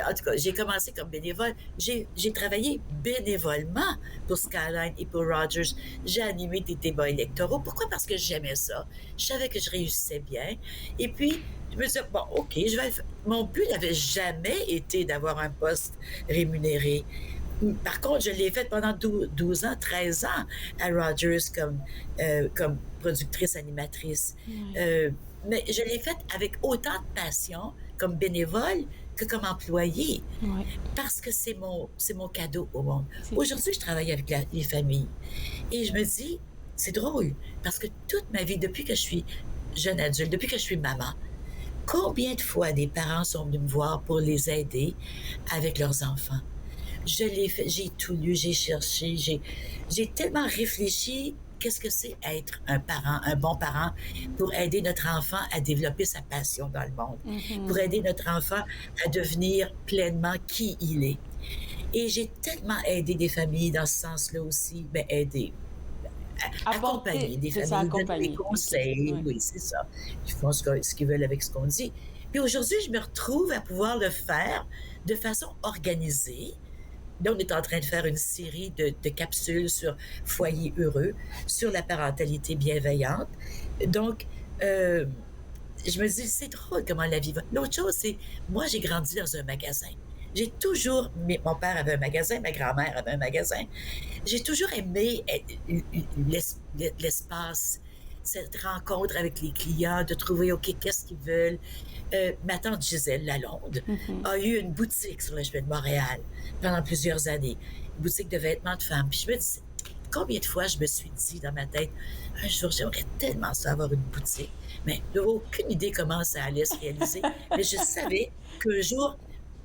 En tout cas, j'ai commencé comme bénévole. J'ai travaillé bénévolement pour Skyline et pour Rogers. J'ai animé des débats électoraux. Pourquoi? Parce que j'aimais ça. Je savais que je réussissais bien. Et puis, je me disais, bon, OK, je vais le faire. Mon but n'avait jamais été d'avoir un poste rémunéré. Par contre, je l'ai fait pendant 12 ans, 13 ans à Rogers comme productrice animatrice. Mais je l'ai fait avec autant de passion comme bénévole que comme employée. Parce que c'est mon cadeau au monde. Aujourd'hui, je travaille avec les familles. Et je me dis, c'est drôle, parce que toute ma vie, depuis que je suis jeune adulte, depuis que je suis maman, combien de fois des parents sont venus me voir pour les aider avec leurs enfants? Je l'ai fait, j'ai tout lu, j'ai cherché, j'ai tellement réfléchi qu'est-ce que c'est être un parent, un bon parent pour aider notre enfant à développer sa passion dans le monde, pour aider notre enfant à devenir pleinement qui il est. Et j'ai tellement aidé des familles dans ce sens-là aussi, bien aider, accompagner des familles, donner des conseils, oui, c'est ça. Ils font ce qu'ils veulent avec ce qu'on dit. Puis aujourd'hui, je me retrouve à pouvoir le faire de façon organisée. Là, on est en train de faire une série de capsules sur foyer heureux, sur la parentalité bienveillante. Donc, je me dis, c'est drôle comment la vie va. L'autre chose, c'est, moi, j'ai grandi dans un magasin. J'ai toujours, mon père avait un magasin, ma grand-mère avait un magasin. J'ai toujours aimé l'espace, cette rencontre avec les clients, de trouver, OK, qu'est-ce qu'ils veulent. Ma tante Gisèle Lalonde a eu une boutique sur le chemin de Montréal pendant plusieurs années, une boutique de vêtements de femmes. Puis je me dis, combien de fois je me suis dit dans ma tête, un jour, j'aimerais tellement ça avoir une boutique. Mais je n'avais aucune idée comment ça allait se réaliser. Mais je savais qu'un jour,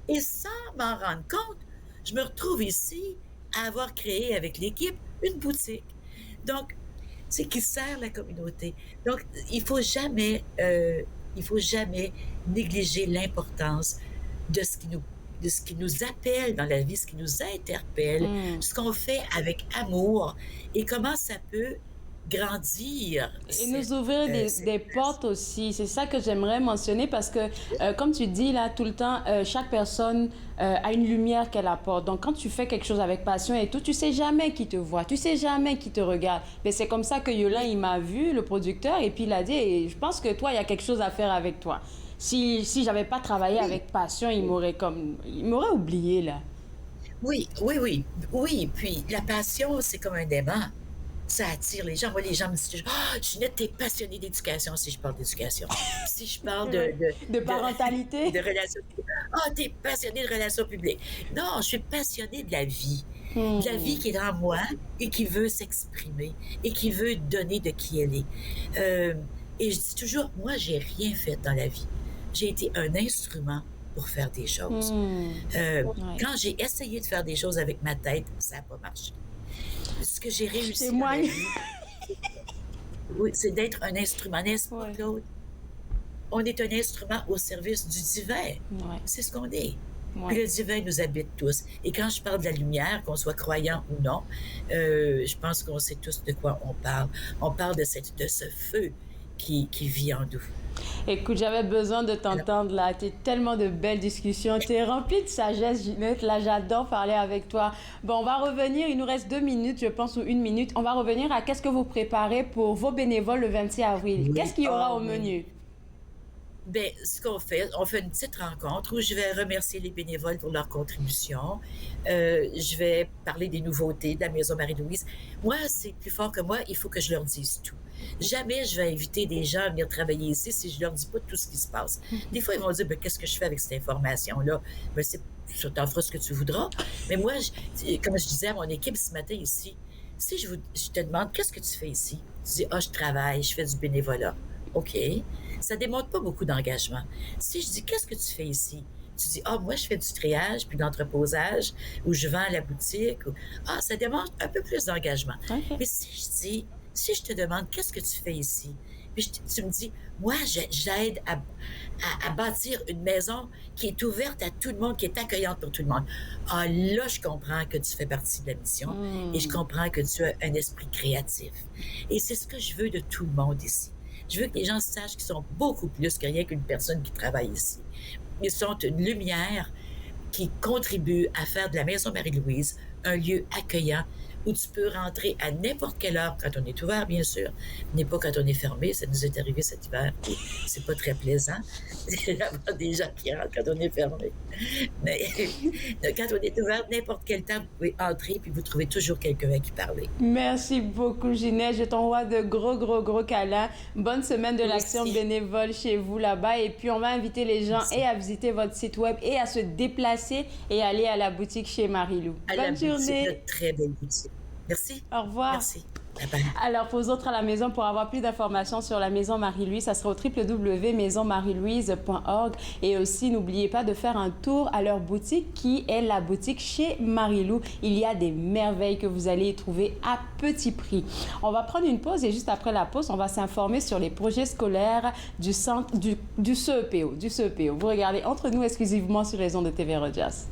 et sans m'en rendre compte, je me retrouve ici à avoir créé avec l'équipe une boutique. Donc, c'est qui sert la communauté. Donc, il faut jamais négliger l'importance de ce qui nous appelle dans la vie, ce qui nous interpelle, ce qu'on fait avec amour et comment ça peut grandir. Et nous ouvrir des portes aussi. C'est ça que j'aimerais mentionner parce que, comme tu dis là tout le temps, chaque personne a une lumière qu'elle apporte. Donc, quand tu fais quelque chose avec passion et tout, tu sais jamais qui te voit, tu sais jamais qui te regarde. Mais c'est comme ça que Yolin, il m'a vu, le producteur, et puis il a dit, et je pense que toi, il y a quelque chose à faire avec toi. Si j'avais pas travaillé avec passion, il m'aurait oublié là. Oui. Puis la passion, c'est comme un aimant. Ça attire les gens. Moi, les gens me disent toujours, « Ginette, t'es passionnée d'éducation si je parle d'éducation. Si je parle de parentalité. De relations publiques. T'es passionnée de relations publiques. Non, je suis passionnée de la vie. De la vie qui est dans moi et qui veut s'exprimer et qui veut donner de qui elle est. Et je dis toujours, moi, j'ai rien fait dans la vie. J'ai été un instrument pour faire des choses. Quand j'ai essayé de faire des choses avec ma tête, ça n'a pas marché. Ce que j'ai réussi dans la vie, oui, c'est d'être un instrument, n'est-ce pas, Claude? On est un instrument au service du divin. C'est ce qu'on est. Puis le divin nous habite tous. Et quand je parle de la lumière, qu'on soit croyant ou non, je pense qu'on sait tous de quoi on parle. On parle de ce feu qui vit en nous. Écoute, j'avais besoin de t'entendre là. Tu es tellement de belles discussions. Tu es remplie de sagesse, Ginette. Là, j'adore parler avec toi. Bon, on va revenir. Il nous reste 2 minutes, je pense, ou 1 minute. On va revenir à qu'est-ce que vous préparez pour vos bénévoles le 26 avril. Oui. Qu'est-ce qu'il y aura au menu? Bien, ce qu'on fait, on fait une petite rencontre où je vais remercier les bénévoles pour leur contribution. Je vais parler des nouveautés de la Maison Marie-Louise. Moi, c'est plus fort que moi, il faut que je leur dise tout. Jamais je vais inviter des gens à venir travailler ici si je leur dis pas tout ce qui se passe. Des fois, ils vont dire, qu'est-ce que je fais avec cette information-là? Tu t'en feras ce que tu voudras. Mais moi, comme je disais à mon équipe ce matin ici, si je te demande, qu'est-ce que tu fais ici? Tu dis, je travaille, je fais du bénévolat. OK. Ça ne démontre pas beaucoup d'engagement. Si je dis, qu'est-ce que tu fais ici? Tu dis, moi, je fais du triage puis d'entreposage ou je vends à la boutique. Ça démontre un peu plus d'engagement. Okay. Mais si je te demande, qu'est-ce que tu fais ici? Puis tu me dis, moi, j'aide à bâtir une maison qui est ouverte à tout le monde, qui est accueillante pour tout le monde. Là, je comprends que tu fais partie de la mission et je comprends que tu as un esprit créatif. Et c'est ce que je veux de tout le monde ici. Je veux que les gens sachent qu'ils sont beaucoup plus que rien qu'une personne qui travaille ici. Ils sont une lumière qui contribue à faire de la Maison Marie-Louise un lieu accueillant où tu peux rentrer à n'importe quelle heure, quand on est ouvert, bien sûr, mais pas quand on est fermé. Ça nous est arrivé cet hiver. C'est pas très plaisant d'avoir des gens qui rentrent quand on est fermé. Mais quand on est ouvert, n'importe quel temps, vous pouvez entrer puis vous trouvez toujours quelqu'un à qui parler. Merci beaucoup, Ginette. Je t'envoie de gros câlins. Bonne semaine de l'action bénévole chez vous là-bas. Et puis, on va inviter les gens et à visiter votre site web et à se déplacer et aller à la boutique chez Marie-Lou. Bonne journée. Une très belle boutique. Merci. Au revoir. Merci. Alors, pour vous autres à la maison, pour avoir plus d'informations sur la Maison Marie-Louise, ça sera au www.maisonmarielouise.org. Et aussi, n'oubliez pas de faire un tour à leur boutique qui est la boutique chez Marie-Lou. Il y a des merveilles que vous allez y trouver à petit prix. On va prendre une pause et juste après la pause, on va s'informer sur les projets scolaires du CEPO. Vous regardez Entre nous exclusivement sur les ondes de TV Rogers.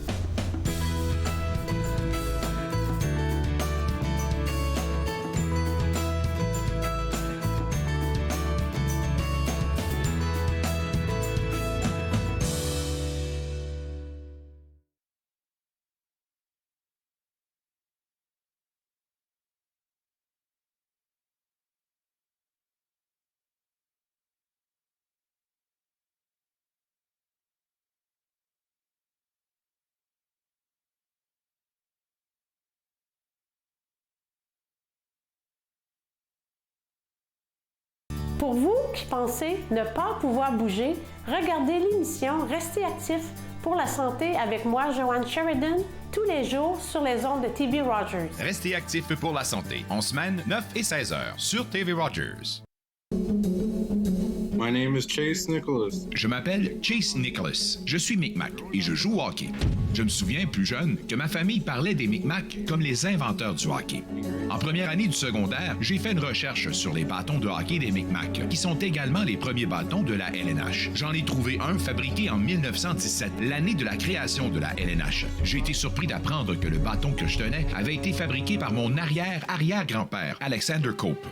Pour vous qui pensez ne pas pouvoir bouger, regardez l'émission Restez actif pour la santé avec moi, Joanne Sheridan, tous les jours sur les ondes de TV Rogers. Restez actif pour la santé, en semaine 9 et 16 heures sur TV Rogers. My name is Chase Nicholas. Je m'appelle Chase Nicholas. Je suis Micmac et je joue au hockey. Je me souviens, plus jeune, que ma famille parlait des Micmacs comme les inventeurs du hockey. En première année du secondaire, j'ai fait une recherche sur les bâtons de hockey des Micmacs, qui sont également les premiers bâtons de la LNH. J'en ai trouvé un fabriqué en 1917, l'année de la création de la LNH. J'ai été surpris d'apprendre que le bâton que je tenais avait été fabriqué par mon arrière-arrière-grand-père, Alexander Cope.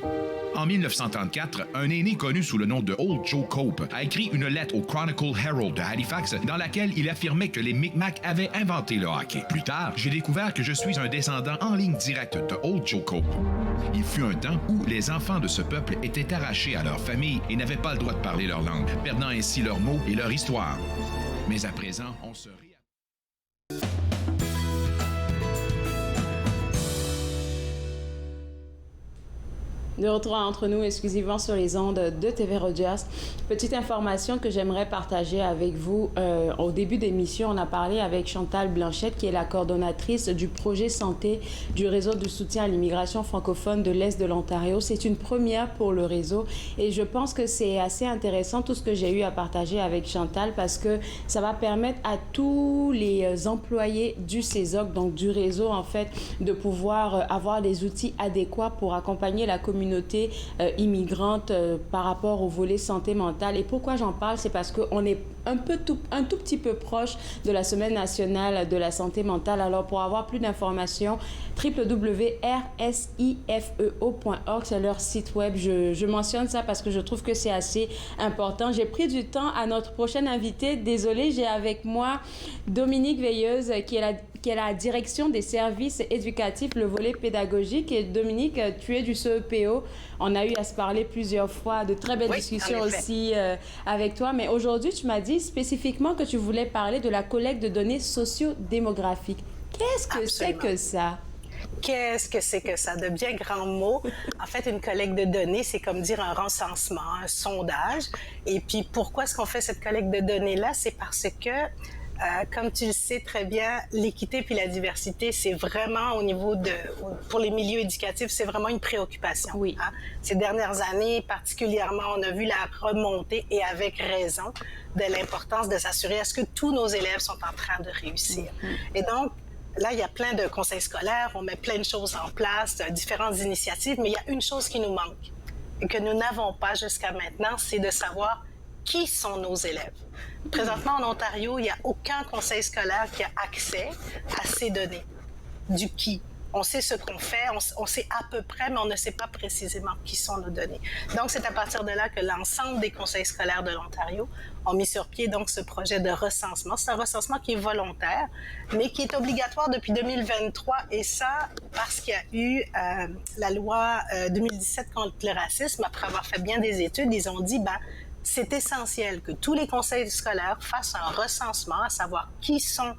En 1934, un aîné connu sous le nom de Old Joe Cope a écrit une lettre au Chronicle Herald de Halifax dans laquelle il affirmait que les Micmacs avaient inventé le hockey. Plus tard, j'ai découvert que je suis un descendant en ligne directe de Old Joe Cope. Il fut un temps où les enfants de ce peuple étaient arrachés à leur famille et n'avaient pas le droit de parler leur langue, perdant ainsi leurs mots et leur histoire. Mais à présent, on se De retour entre nous exclusivement sur les ondes de TV Rogers. Petite information que j'aimerais partager avec vous. Au début d'émission, on a parlé avec Chantal Blanchette, qui est la coordonnatrice du projet santé du réseau de soutien à l'immigration francophone de l'Est de l'Ontario. C'est une première pour le réseau et je pense que c'est assez intéressant tout ce que j'ai eu à partager avec Chantal parce que ça va permettre à tous les employés du CESOC, donc du réseau en fait, de pouvoir avoir les outils adéquats pour accompagner la communauté immigrante par rapport au volet santé mentale. Et pourquoi j'en parle, c'est parce qu'on est un tout petit peu proche de la Semaine nationale de la santé mentale. Alors pour avoir plus d'informations, www.rsifeo.org, c'est leur site web. Je mentionne ça parce que je trouve que c'est assez important. J'ai pris du temps à notre prochaine invitée. Désolée, j'ai avec moi Dominique Veilleuse qui est la direction des services éducatifs, le volet pédagogique. Et Dominique, tu es du CEPO. On a eu à se parler plusieurs fois, de très belles discussions aussi avec toi. Mais aujourd'hui, tu m'as dit spécifiquement que tu voulais parler de la collecte de données socio-démographiques. Qu'est-ce que c'est que ça? Qu'est-ce que c'est que ça? De bien grands mots. En fait, une collecte de données, c'est comme dire un recensement, un sondage. Et puis, pourquoi est-ce qu'on fait cette collecte de données-là? C'est parce que comme tu le sais très bien, l'équité puis la diversité, c'est vraiment au niveau pour les milieux éducatifs, c'est vraiment une préoccupation. Oui. Hein? Ces dernières années, particulièrement, on a vu la remontée, et avec raison, de l'importance de s'assurer à ce que tous nos élèves sont en train de réussir. Et donc, là, il y a plein de conseils scolaires, on met plein de choses en place, différentes initiatives, mais il y a une chose qui nous manque et que nous n'avons pas jusqu'à maintenant, c'est de savoir qui sont nos élèves. Présentement, en Ontario, il n'y a aucun conseil scolaire qui a accès à ces données. Du qui. On sait ce qu'on fait, on sait à peu près, mais on ne sait pas précisément qui sont nos données. Donc, c'est à partir de là que l'ensemble des conseils scolaires de l'Ontario ont mis sur pied donc ce projet de recensement. C'est un recensement qui est volontaire, mais qui est obligatoire depuis 2023, et ça parce qu'il y a eu la loi 2017 contre le racisme. Après avoir fait bien des études, ils ont dit, c'est essentiel que tous les conseils scolaires fassent un recensement, à savoir qui sont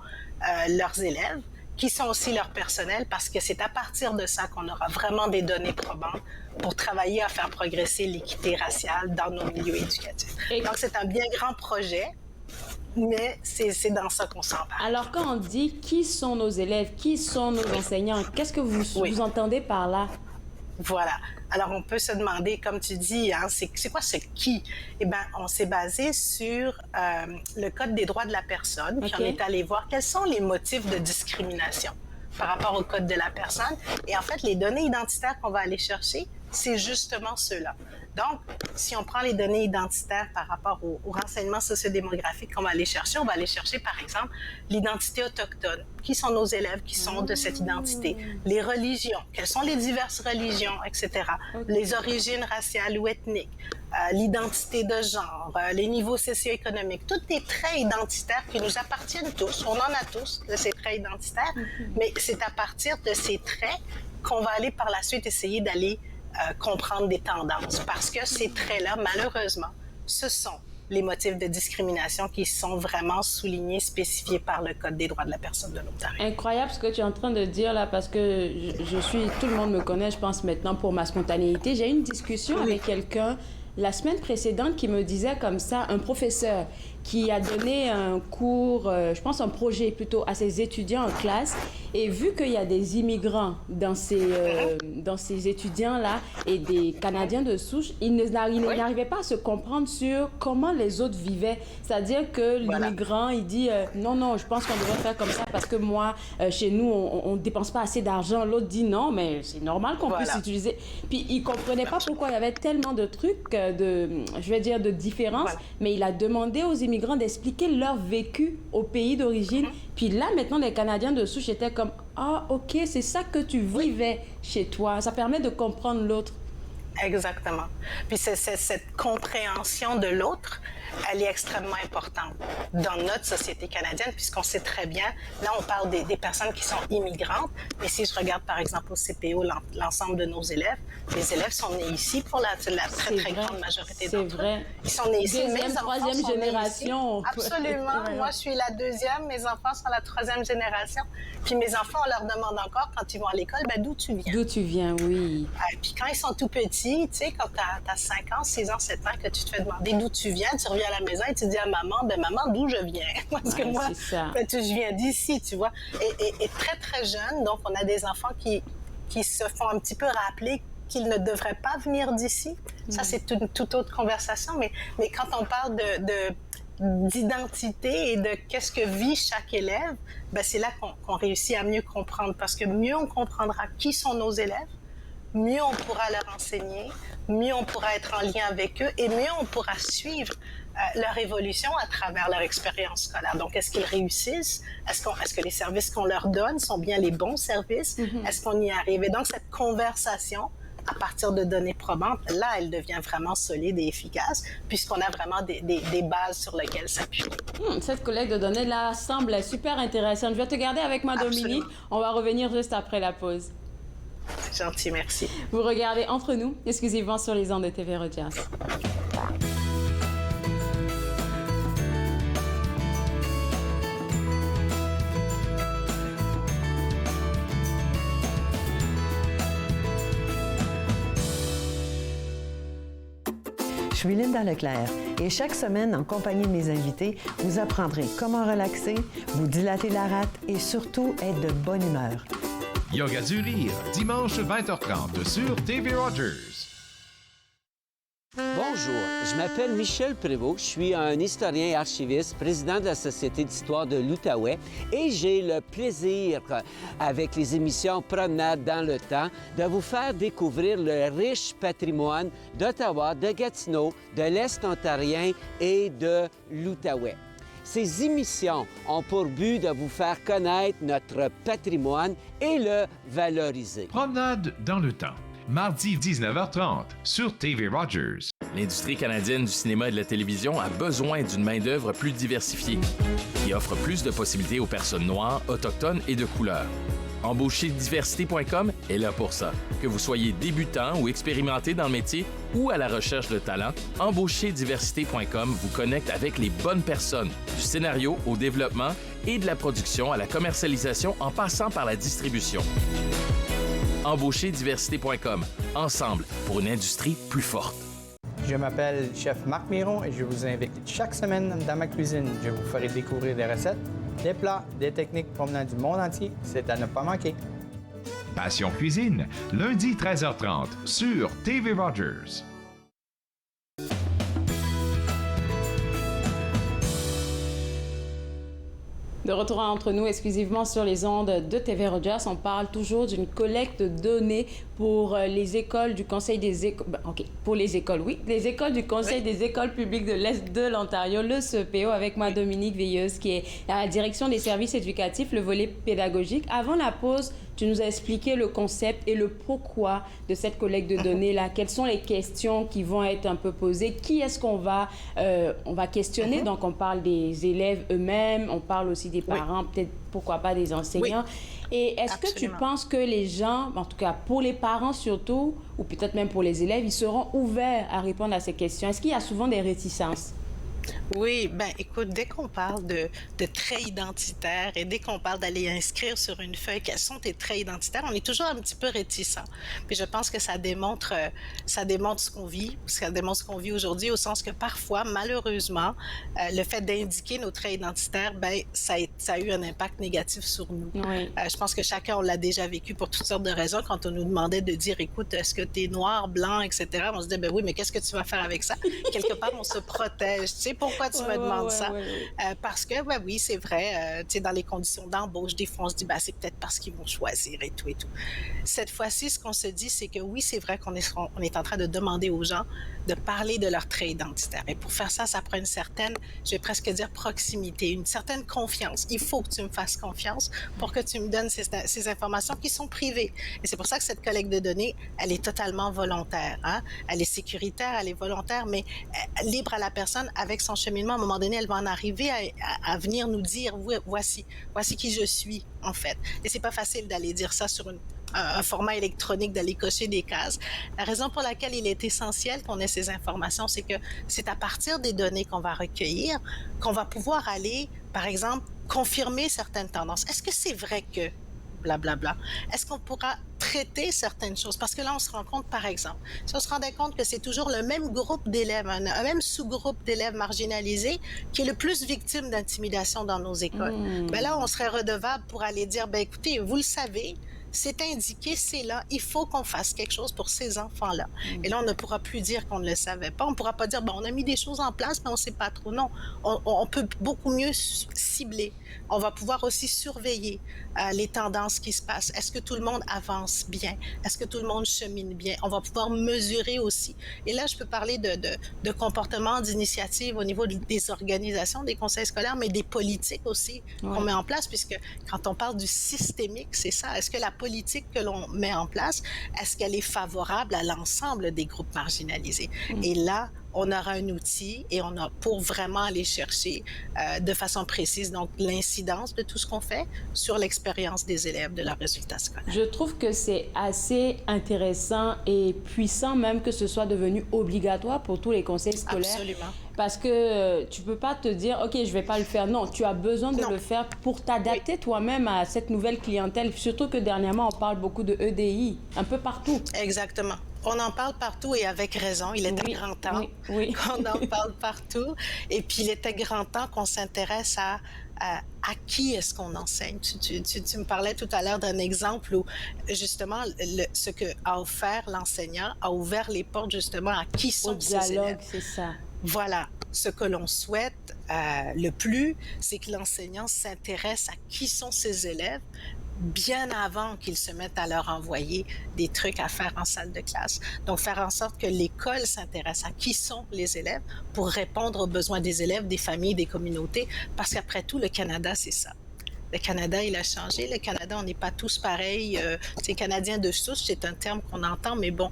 leurs élèves, qui sont aussi leur personnel, parce que c'est à partir de ça qu'on aura vraiment des données probantes pour travailler à faire progresser l'équité raciale dans nos milieux éducatifs. Donc, c'est un bien grand projet, mais c'est dans ça qu'on s'en va. Alors, quand on dit qui sont nos élèves, qui sont nos enseignants, qu'est-ce que vous entendez par là? Voilà. Alors, on peut se demander, comme tu dis, hein, c'est quoi ce qui? Eh bien, on s'est basé sur le Code des droits de la personne, puis on est allé voir quels sont les motifs de discrimination par rapport au Code de la personne. Et en fait, les données identitaires qu'on va aller chercher, c'est justement ceux-là. Donc, si on prend les données identitaires par rapport au renseignement sociodémographique qu'on va aller chercher, on va aller chercher, par exemple, l'identité autochtone. Qui sont nos élèves qui sont de cette identité? Les religions, quelles sont les diverses religions, etc. Les origines raciales ou ethniques, l'identité de genre, les niveaux socio-économiques, tous les traits identitaires qui nous appartiennent tous. On en a tous de ces traits identitaires, mais c'est à partir de ces traits qu'on va aller par la suite essayer d'aller comprendre des tendances, parce que ces traits-là, malheureusement, ce sont les motifs de discrimination qui sont vraiment soulignés, spécifiés par le Code des droits de la personne de l'Ontario. Incroyable ce que tu es en train de dire là, parce que tout le monde me connaît, je pense maintenant, pour ma spontanéité. J'ai eu une discussion avec quelqu'un la semaine précédente qui me disait comme ça, un professeur qui a donné un cours, je pense un projet plutôt, à ses étudiants en classe. Et vu qu'il y a des immigrants dans ces étudiants-là et des Canadiens de souche, il n'arrivait pas à se comprendre sur comment les autres vivaient. C'est-à-dire que l'immigrant, il dit non, je pense qu'on devrait faire comme ça parce que moi, chez nous, on ne dépense pas assez d'argent. L'autre dit non, mais c'est normal qu'on puisse utiliser. Puis il ne comprenait pas pourquoi il y avait tellement de trucs, de différences, mais il a demandé aux immigrants d'expliquer leur vécu au pays d'origine. Puis là, maintenant, les Canadiens de souche étaient comme « Ah, OK, c'est ça que tu vivais chez toi. » Ça permet de comprendre l'autre. Exactement. Puis cette compréhension de l'autre, elle est extrêmement importante dans notre société canadienne, puisqu'on sait très bien, là on parle des personnes qui sont immigrantes, mais si je regarde par exemple au CPO l'ensemble de nos élèves, les élèves sont nés ici pour la très grande majorité d'entre eux. C'est vrai. Ils sont nés ici. Deuxième, troisième génération. Absolument. Moi, je suis la deuxième, mes enfants sont la troisième génération. Puis mes enfants, on leur demande encore, quand ils vont à l'école, d'où tu viens. D'où tu viens, oui. Puis quand ils sont tout petits, tu sais, quand tu as 5 ans, 6 ans, 7 ans, que tu te fais demander d'où tu viens, tu reviens à la maison et tu dis à maman, maman, d'où je viens? Parce que moi, je viens d'ici, tu vois. Et très, très jeune, donc on a des enfants qui se font un petit peu rappeler qu'ils ne devraient pas venir d'ici. Ça, c'est une toute autre conversation. Mais quand on parle d'identité et de qu'est-ce que vit chaque élève, c'est là qu'on réussit à mieux comprendre. Parce que mieux on comprendra qui sont nos élèves, mieux on pourra leur enseigner, mieux on pourra être en lien avec eux et mieux on pourra suivre leur évolution à travers leur expérience scolaire. Donc, est-ce qu'ils réussissent? Est-ce que les services qu'on leur donne sont bien les bons services? Est-ce qu'on y arrive? Et donc, cette conversation, à partir de données probantes, là, elle devient vraiment solide et efficace, puisqu'on a vraiment des bases sur lesquelles s'appuyer. Cette collecte de données-là semble super intéressante. Je vais te garder avec moi, Dominique. On va revenir juste après la pause. C'est gentil, merci. Vous regardez Entre nous, exclusivement sur les ondes de TV Rogers. Je suis Linda Leclerc et chaque semaine, en compagnie de mes invités, vous apprendrez comment relaxer, vous dilater la rate et surtout être de bonne humeur. Yoga du rire, dimanche 20h30 sur TV Rogers. Bonjour, je m'appelle Michel Prévost, je suis un historien et archiviste, président de la Société d'histoire de l'Outaouais et j'ai le plaisir, avec les émissions Promenade dans le temps, de vous faire découvrir le riche patrimoine d'Ottawa, de Gatineau, de l'Est ontarien et de l'Outaouais. Ces émissions ont pour but de vous faire connaître notre patrimoine et le valoriser. Promenade dans le temps. Mardi 19h30 sur TV Rogers. L'industrie canadienne du cinéma et de la télévision a besoin d'une main-d'œuvre plus diversifiée qui offre plus de possibilités aux personnes noires, autochtones et de couleur. EmbaucherDiversité.com est là pour ça. Que vous soyez débutant ou expérimenté dans le métier ou à la recherche de talent, EmbaucherDiversité.com vous connecte avec les bonnes personnes, du scénario au développement et de la production à la commercialisation en passant par la distribution. EmbaucherDiversité.com. Ensemble pour une industrie plus forte. Je m'appelle Chef Marc Miron et je vous invite chaque semaine dans ma cuisine. Je vous ferai découvrir des recettes, des plats, des techniques provenant du monde entier. C'est à ne pas manquer. Passion Cuisine, lundi 13h30 sur TV Rogers. De retour Entre nous, exclusivement sur les ondes de TV Rogers, on parle toujours d'une collecte de données pour les écoles du Conseil des écoles... pour les écoles, oui. Les écoles du Conseil des écoles publiques de l'Est de l'Ontario, le CPO, avec moi, Dominique Veilleuse, qui est à la direction des services éducatifs, le volet pédagogique. Avant la pause, tu nous as expliqué le concept et le pourquoi de cette collecte de données-là. Quelles sont les questions qui vont être un peu posées? Qui est-ce qu'on va, on va questionner? Donc, on parle des élèves eux-mêmes, on parle aussi des parents, peut-être, pourquoi pas, des enseignants. Et est-ce que tu penses que les gens, en tout cas pour les parents surtout, ou peut-être même pour les élèves, ils seront ouverts à répondre à ces questions? Est-ce qu'il y a souvent des réticences? Oui, ben écoute, dès qu'on parle de traits identitaires et dès qu'on parle d'aller inscrire sur une feuille quels sont tes traits identitaires, on est toujours un petit peu réticent. Puis je pense que ça démontre ce qu'on vit, ça démontre ce qu'on vit aujourd'hui, au sens que parfois, malheureusement, le fait d'indiquer nos traits identitaires, ben ça a eu un impact négatif sur nous. Oui. Je pense que chacun, on l'a déjà vécu pour toutes sortes de raisons. Quand on nous demandait de dire, écoute, est-ce que tu es noir, blanc, etc., on se disait, ben oui, mais qu'est-ce que tu vas faire avec ça? Quelque part, on se protège, tu sais, pourquoi tu me demandes ça? Parce que, oui, c'est vrai, tu sais, dans les conditions d'embauche, des fois, on se dit, c'est peut-être parce qu'ils vont choisir et tout et tout. Cette fois-ci, ce qu'on se dit, c'est que oui, c'est vrai qu'on est en train de demander aux gens de parler de leur trait identitaire. Et pour faire ça, ça prend une certaine, je vais presque dire proximité, une certaine confiance. Il faut que tu me fasses confiance pour que tu me donnes ces informations qui sont privées. Et c'est pour ça que cette collecte de données, elle est totalement volontaire. Hein? Elle est sécuritaire, elle est volontaire, mais libre à la personne avec son cheminement. À un moment donné, elle va en arriver à venir nous dire, voici qui je suis, en fait. Et c'est pas facile d'aller dire ça sur un format électronique, d'aller cocher des cases. La raison pour laquelle il est essentiel qu'on ait ces informations, c'est que c'est à partir des données qu'on va recueillir qu'on va pouvoir aller, par exemple, confirmer certaines tendances. Est-ce que c'est vrai que blablabla? Est-ce qu'on pourra traiter certaines choses? Parce que là, on se rend compte, par exemple, si on se rendait compte que c'est toujours le même groupe d'élèves, un même sous-groupe d'élèves marginalisés qui est le plus victime d'intimidation dans nos écoles, là, on serait redevable pour aller dire, écoutez, vous le savez, c'est indiqué, c'est là, il faut qu'on fasse quelque chose pour ces enfants-là. Et là, on ne pourra plus dire qu'on ne le savait pas. On ne pourra pas dire, on a mis des choses en place, mais on ne sait pas trop. Non, on peut beaucoup mieux cibler. On va pouvoir aussi surveiller les tendances qui se passent. Est-ce que tout le monde avance bien? Est-ce que tout le monde chemine bien? On va pouvoir mesurer aussi. Et là, je peux parler de comportement, d'initiative au niveau des organisations, des conseils scolaires, mais des politiques aussi qu'on met en place, puisque quand on parle du systémique, c'est ça. Est-ce que la politique que l'on met en place, est-ce qu'elle est favorable à l'ensemble des groupes marginalisés? Et là, on aura un outil et on a pour vraiment aller chercher de façon précise donc l'incidence de tout ce qu'on fait sur l'expérience des élèves, de leurs résultats scolaires. Je trouve que c'est assez intéressant et puissant même que ce soit devenu obligatoire pour tous les conseils scolaires. Absolument. Parce que tu peux pas te dire, OK, je vais pas le faire. Non, tu as besoin de le faire pour t'adapter toi-même à cette nouvelle clientèle. Surtout que dernièrement, on parle beaucoup de EDI, un peu partout. Exactement. On en parle partout et avec raison. Il était grand temps qu'on en parle partout. Et puis, il était grand temps qu'on s'intéresse à qui est-ce qu'on enseigne. Tu me parlais tout à l'heure d'un exemple où, justement, ce que a offert l'enseignant a ouvert les portes, justement, à qui sont ces élèves. C'est ça. Voilà. Ce que l'on souhaite le plus, c'est que l'enseignant s'intéresse à qui sont ses élèves, bien avant qu'ils se mettent à leur envoyer des trucs à faire en salle de classe. Donc, faire en sorte que l'école s'intéresse à qui sont les élèves pour répondre aux besoins des élèves, des familles, des communautés, parce qu'après tout, le Canada, c'est ça. Le Canada, il a changé. Le Canada, on n'est pas tous pareils. C'est Canadien de souche, c'est un terme qu'on entend, mais bon,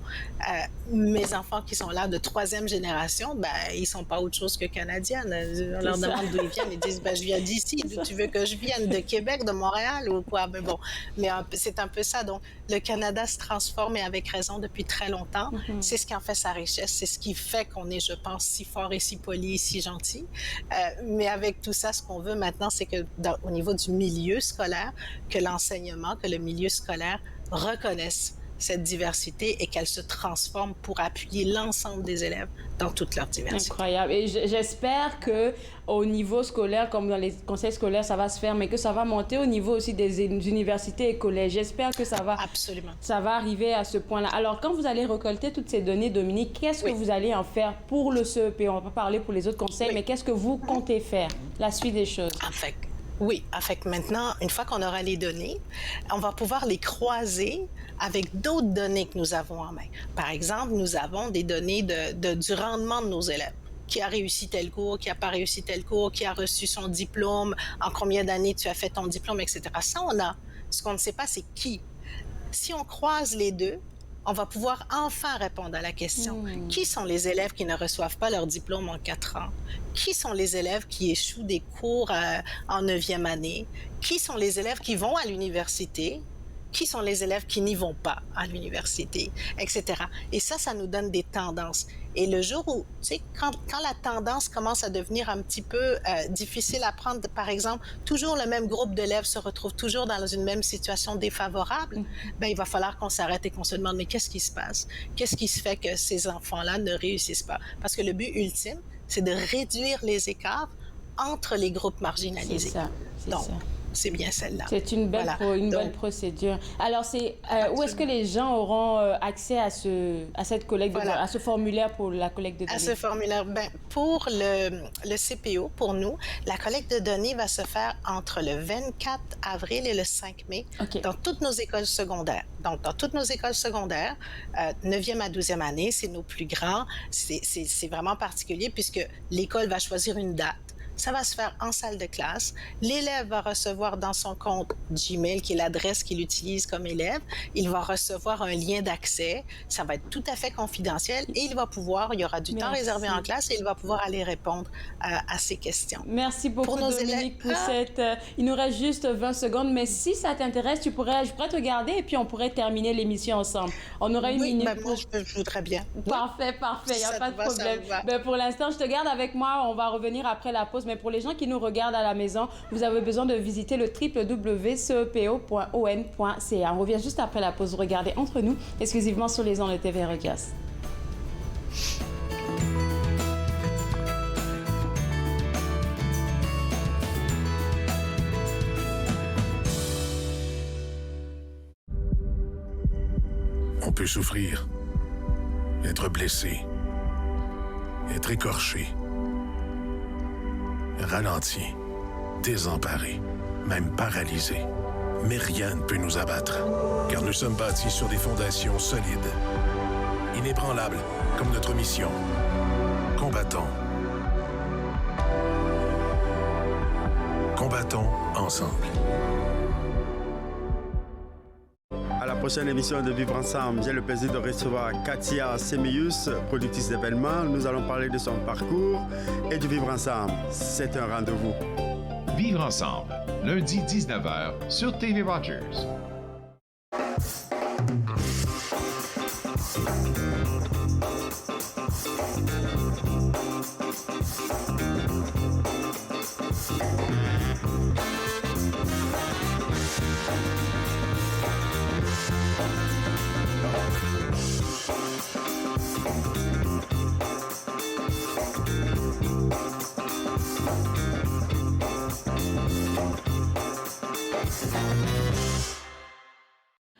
mes enfants qui sont là de 3e génération, ils ne sont pas autre chose que Canadiennes. On leur demande d'où ils viennent. Ils disent, je viens d'ici. D'où tu veux que je vienne? De Québec, de Montréal ou quoi? Mais bon, c'est un peu ça. Donc, le Canada se transforme et avec raison depuis très longtemps. C'est ce qui en fait sa richesse. C'est ce qui fait qu'on est, je pense, si fort et si poli et si gentil. Mais avec tout ça, ce qu'on veut maintenant, c'est que au niveau du milieu scolaire, que l'enseignement, que le milieu scolaire reconnaisse cette diversité et qu'elle se transforme pour appuyer l'ensemble des élèves dans toute leur diversité. Incroyable. Et j'espère qu'au niveau scolaire, comme dans les conseils scolaires, ça va se faire, mais que ça va monter au niveau aussi des universités et collèges. J'espère que ça va, ça va arriver à ce point-là. Alors, quand vous allez récolter toutes ces données, Dominique, qu'est-ce que vous allez en faire pour le CEP? On va pas parler pour les autres conseils, mais qu'est-ce que vous comptez faire? La suite des choses. Oui, maintenant, une fois qu'on aura les données, on va pouvoir les croiser avec d'autres données que nous avons en main. Par exemple, nous avons des données du rendement de nos élèves. Qui a réussi tel cours, qui n'a pas réussi tel cours, qui a reçu son diplôme, en combien d'années tu as fait ton diplôme, etc. Ça, on a. Ce qu'on ne sait pas, c'est qui. Si on croise les deux, on va pouvoir enfin répondre à la question. Qui sont les élèves qui ne reçoivent pas leur diplôme en 4 ans? Qui sont les élèves qui échouent des cours en 9e année? Qui sont les élèves qui vont à l'université? Qui sont les élèves qui n'y vont pas à l'université, etc. Et ça nous donne des tendances. Et le jour où, tu sais, quand la tendance commence à devenir un petit peu difficile à prendre, par exemple, toujours le même groupe d'élèves se retrouve toujours dans une même situation défavorable, il va falloir qu'on s'arrête et qu'on se demande, mais qu'est-ce qui se passe? Qu'est-ce qui se fait que ces enfants-là ne réussissent pas? Parce que le but ultime, c'est de réduire les écarts entre les groupes marginalisés. C'est ça. c'est bien celle-là. C'est une belle, belle procédure. Alors, où est-ce que les gens auront accès à cette collecte, à ce formulaire pour la collecte de données? À ce formulaire, pour le CPO, pour nous, la collecte de données va se faire entre le 24 avril et le 5 mai dans toutes nos écoles secondaires. Donc, dans toutes nos écoles secondaires, 9e à 12e année, c'est nos plus grands. C'est vraiment particulier puisque l'école va choisir une date. Ça va se faire en salle de classe. L'élève va recevoir dans son compte Gmail, qui est l'adresse qu'il utilise comme élève, il va recevoir un lien d'accès. Ça va être tout à fait confidentiel et il y aura du temps réservé en classe et il va pouvoir aller répondre à ces questions. Merci beaucoup, Dominique Poussette. Il nous reste juste 20 secondes, mais si ça t'intéresse, je pourrais te garder et puis on pourrait terminer l'émission ensemble. On aurait une minute. Moi, je voudrais bien. Parfait, il n'y a pas de problème. Pour l'instant, je te garde avec moi. On va revenir après la pause. Mais pour les gens qui nous regardent à la maison, vous avez besoin de visiter le www.cepo.on.ca. On revient juste après la pause. Regardez entre nous, exclusivement sur les ondes de TV Rogers. On peut souffrir, être blessé, être écorché, ralenti, désemparé, même paralysé. Mais rien ne peut nous abattre, car nous sommes bâtis sur des fondations solides, inébranlables comme notre mission. Combattons. Combattons ensemble. À la prochaine émission de Vivre Ensemble, j'ai le plaisir de recevoir Katia Semius, productrice d'événements. Nous allons parler de son parcours et du Vivre Ensemble. C'est un rendez-vous. Vivre Ensemble, lundi 19h sur TV Rogers.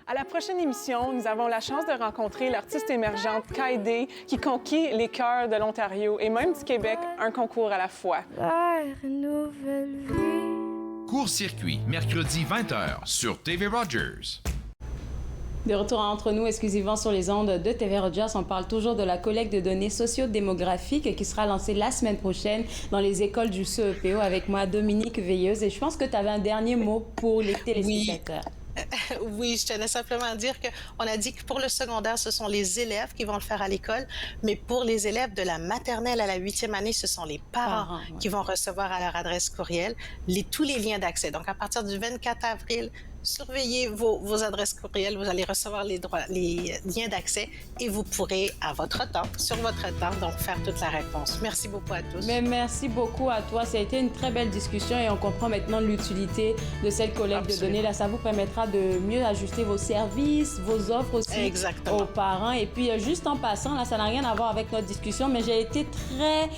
À la prochaine émission, nous avons la chance de rencontrer l'artiste émergente Kaïdé qui conquit les cœurs de l'Ontario et même du Québec, un concours à la fois. Court-circuit, mercredi 20h sur TV Rogers. De retour entre nous, exclusivement sur les ondes de TV Rogers, on parle toujours de la collecte de données sociodémographiques qui sera lancée la semaine prochaine dans les écoles du CEPO avec moi, Dominique Veilleuse. Et je pense que tu avais un dernier mot pour les téléspectateurs. Oui, je tenais simplement à dire qu'on a dit que pour le secondaire, ce sont les élèves qui vont le faire à l'école, mais pour les élèves de la maternelle à la 8e année, ce sont les parents qui vont recevoir à leur adresse courriel tous les liens d'accès. Donc, à partir du 24 avril, surveillez vos adresses courriel, vous allez recevoir les liens d'accès et vous pourrez, à votre temps, sur votre temps, donc faire toute la réponse. Merci beaucoup à tous. Mais merci beaucoup à toi. Ça a été une très belle discussion et on comprend maintenant l'utilité de cette collecte de données. Là, ça vous permettra de mieux ajuster vos services, vos offres aussi aux parents. Et puis, juste en passant, là, ça n'a rien à voir avec notre discussion, mais j'ai été très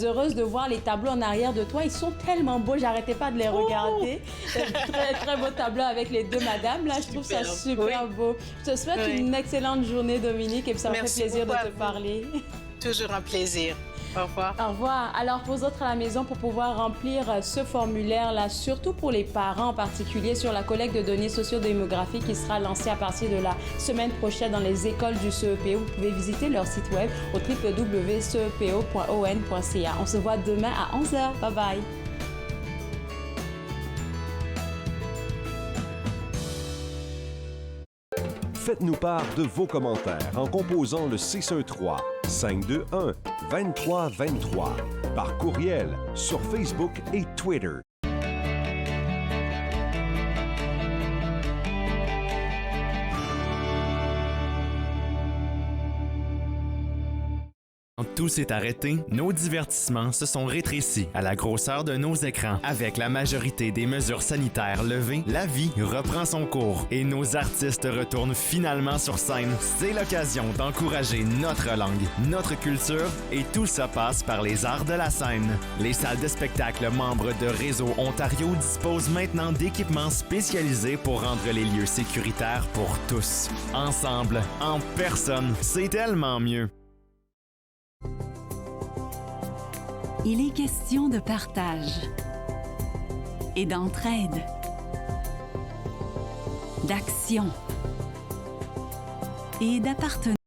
heureuse de voir les tableaux en arrière de toi. Ils sont tellement beaux, j'arrêtais pas de les regarder. Très, très beau tableau avec les deux madames, là, je trouve ça super beau. Je te souhaite une excellente journée, Dominique, et puis ça me fait plaisir de te parler. Toujours un plaisir. Au revoir. Au revoir. Alors, pour vous autres à la maison, pour pouvoir remplir ce formulaire-là, surtout pour les parents en particulier, sur la collecte de données sociodémographiques qui sera lancée à partir de la semaine prochaine dans les écoles du CEPO, vous pouvez visiter leur site web au www.cepo.on.ca. On se voit demain à 11h. Bye-bye. Faites-nous part de vos commentaires en composant le 613-521-2323 par courriel sur Facebook et Twitter. Quand tout s'est arrêté, nos divertissements se sont rétrécis à la grosseur de nos écrans. Avec la majorité des mesures sanitaires levées, la vie reprend son cours et nos artistes retournent finalement sur scène. C'est l'occasion d'encourager notre langue, notre culture et tout ça passe par les arts de la scène. Les salles de spectacle membres de Réseau Ontario disposent maintenant d'équipements spécialisés pour rendre les lieux sécuritaires pour tous. Ensemble, en personne, c'est tellement mieux. Il est question de partage et d'entraide, d'action et d'appartenance.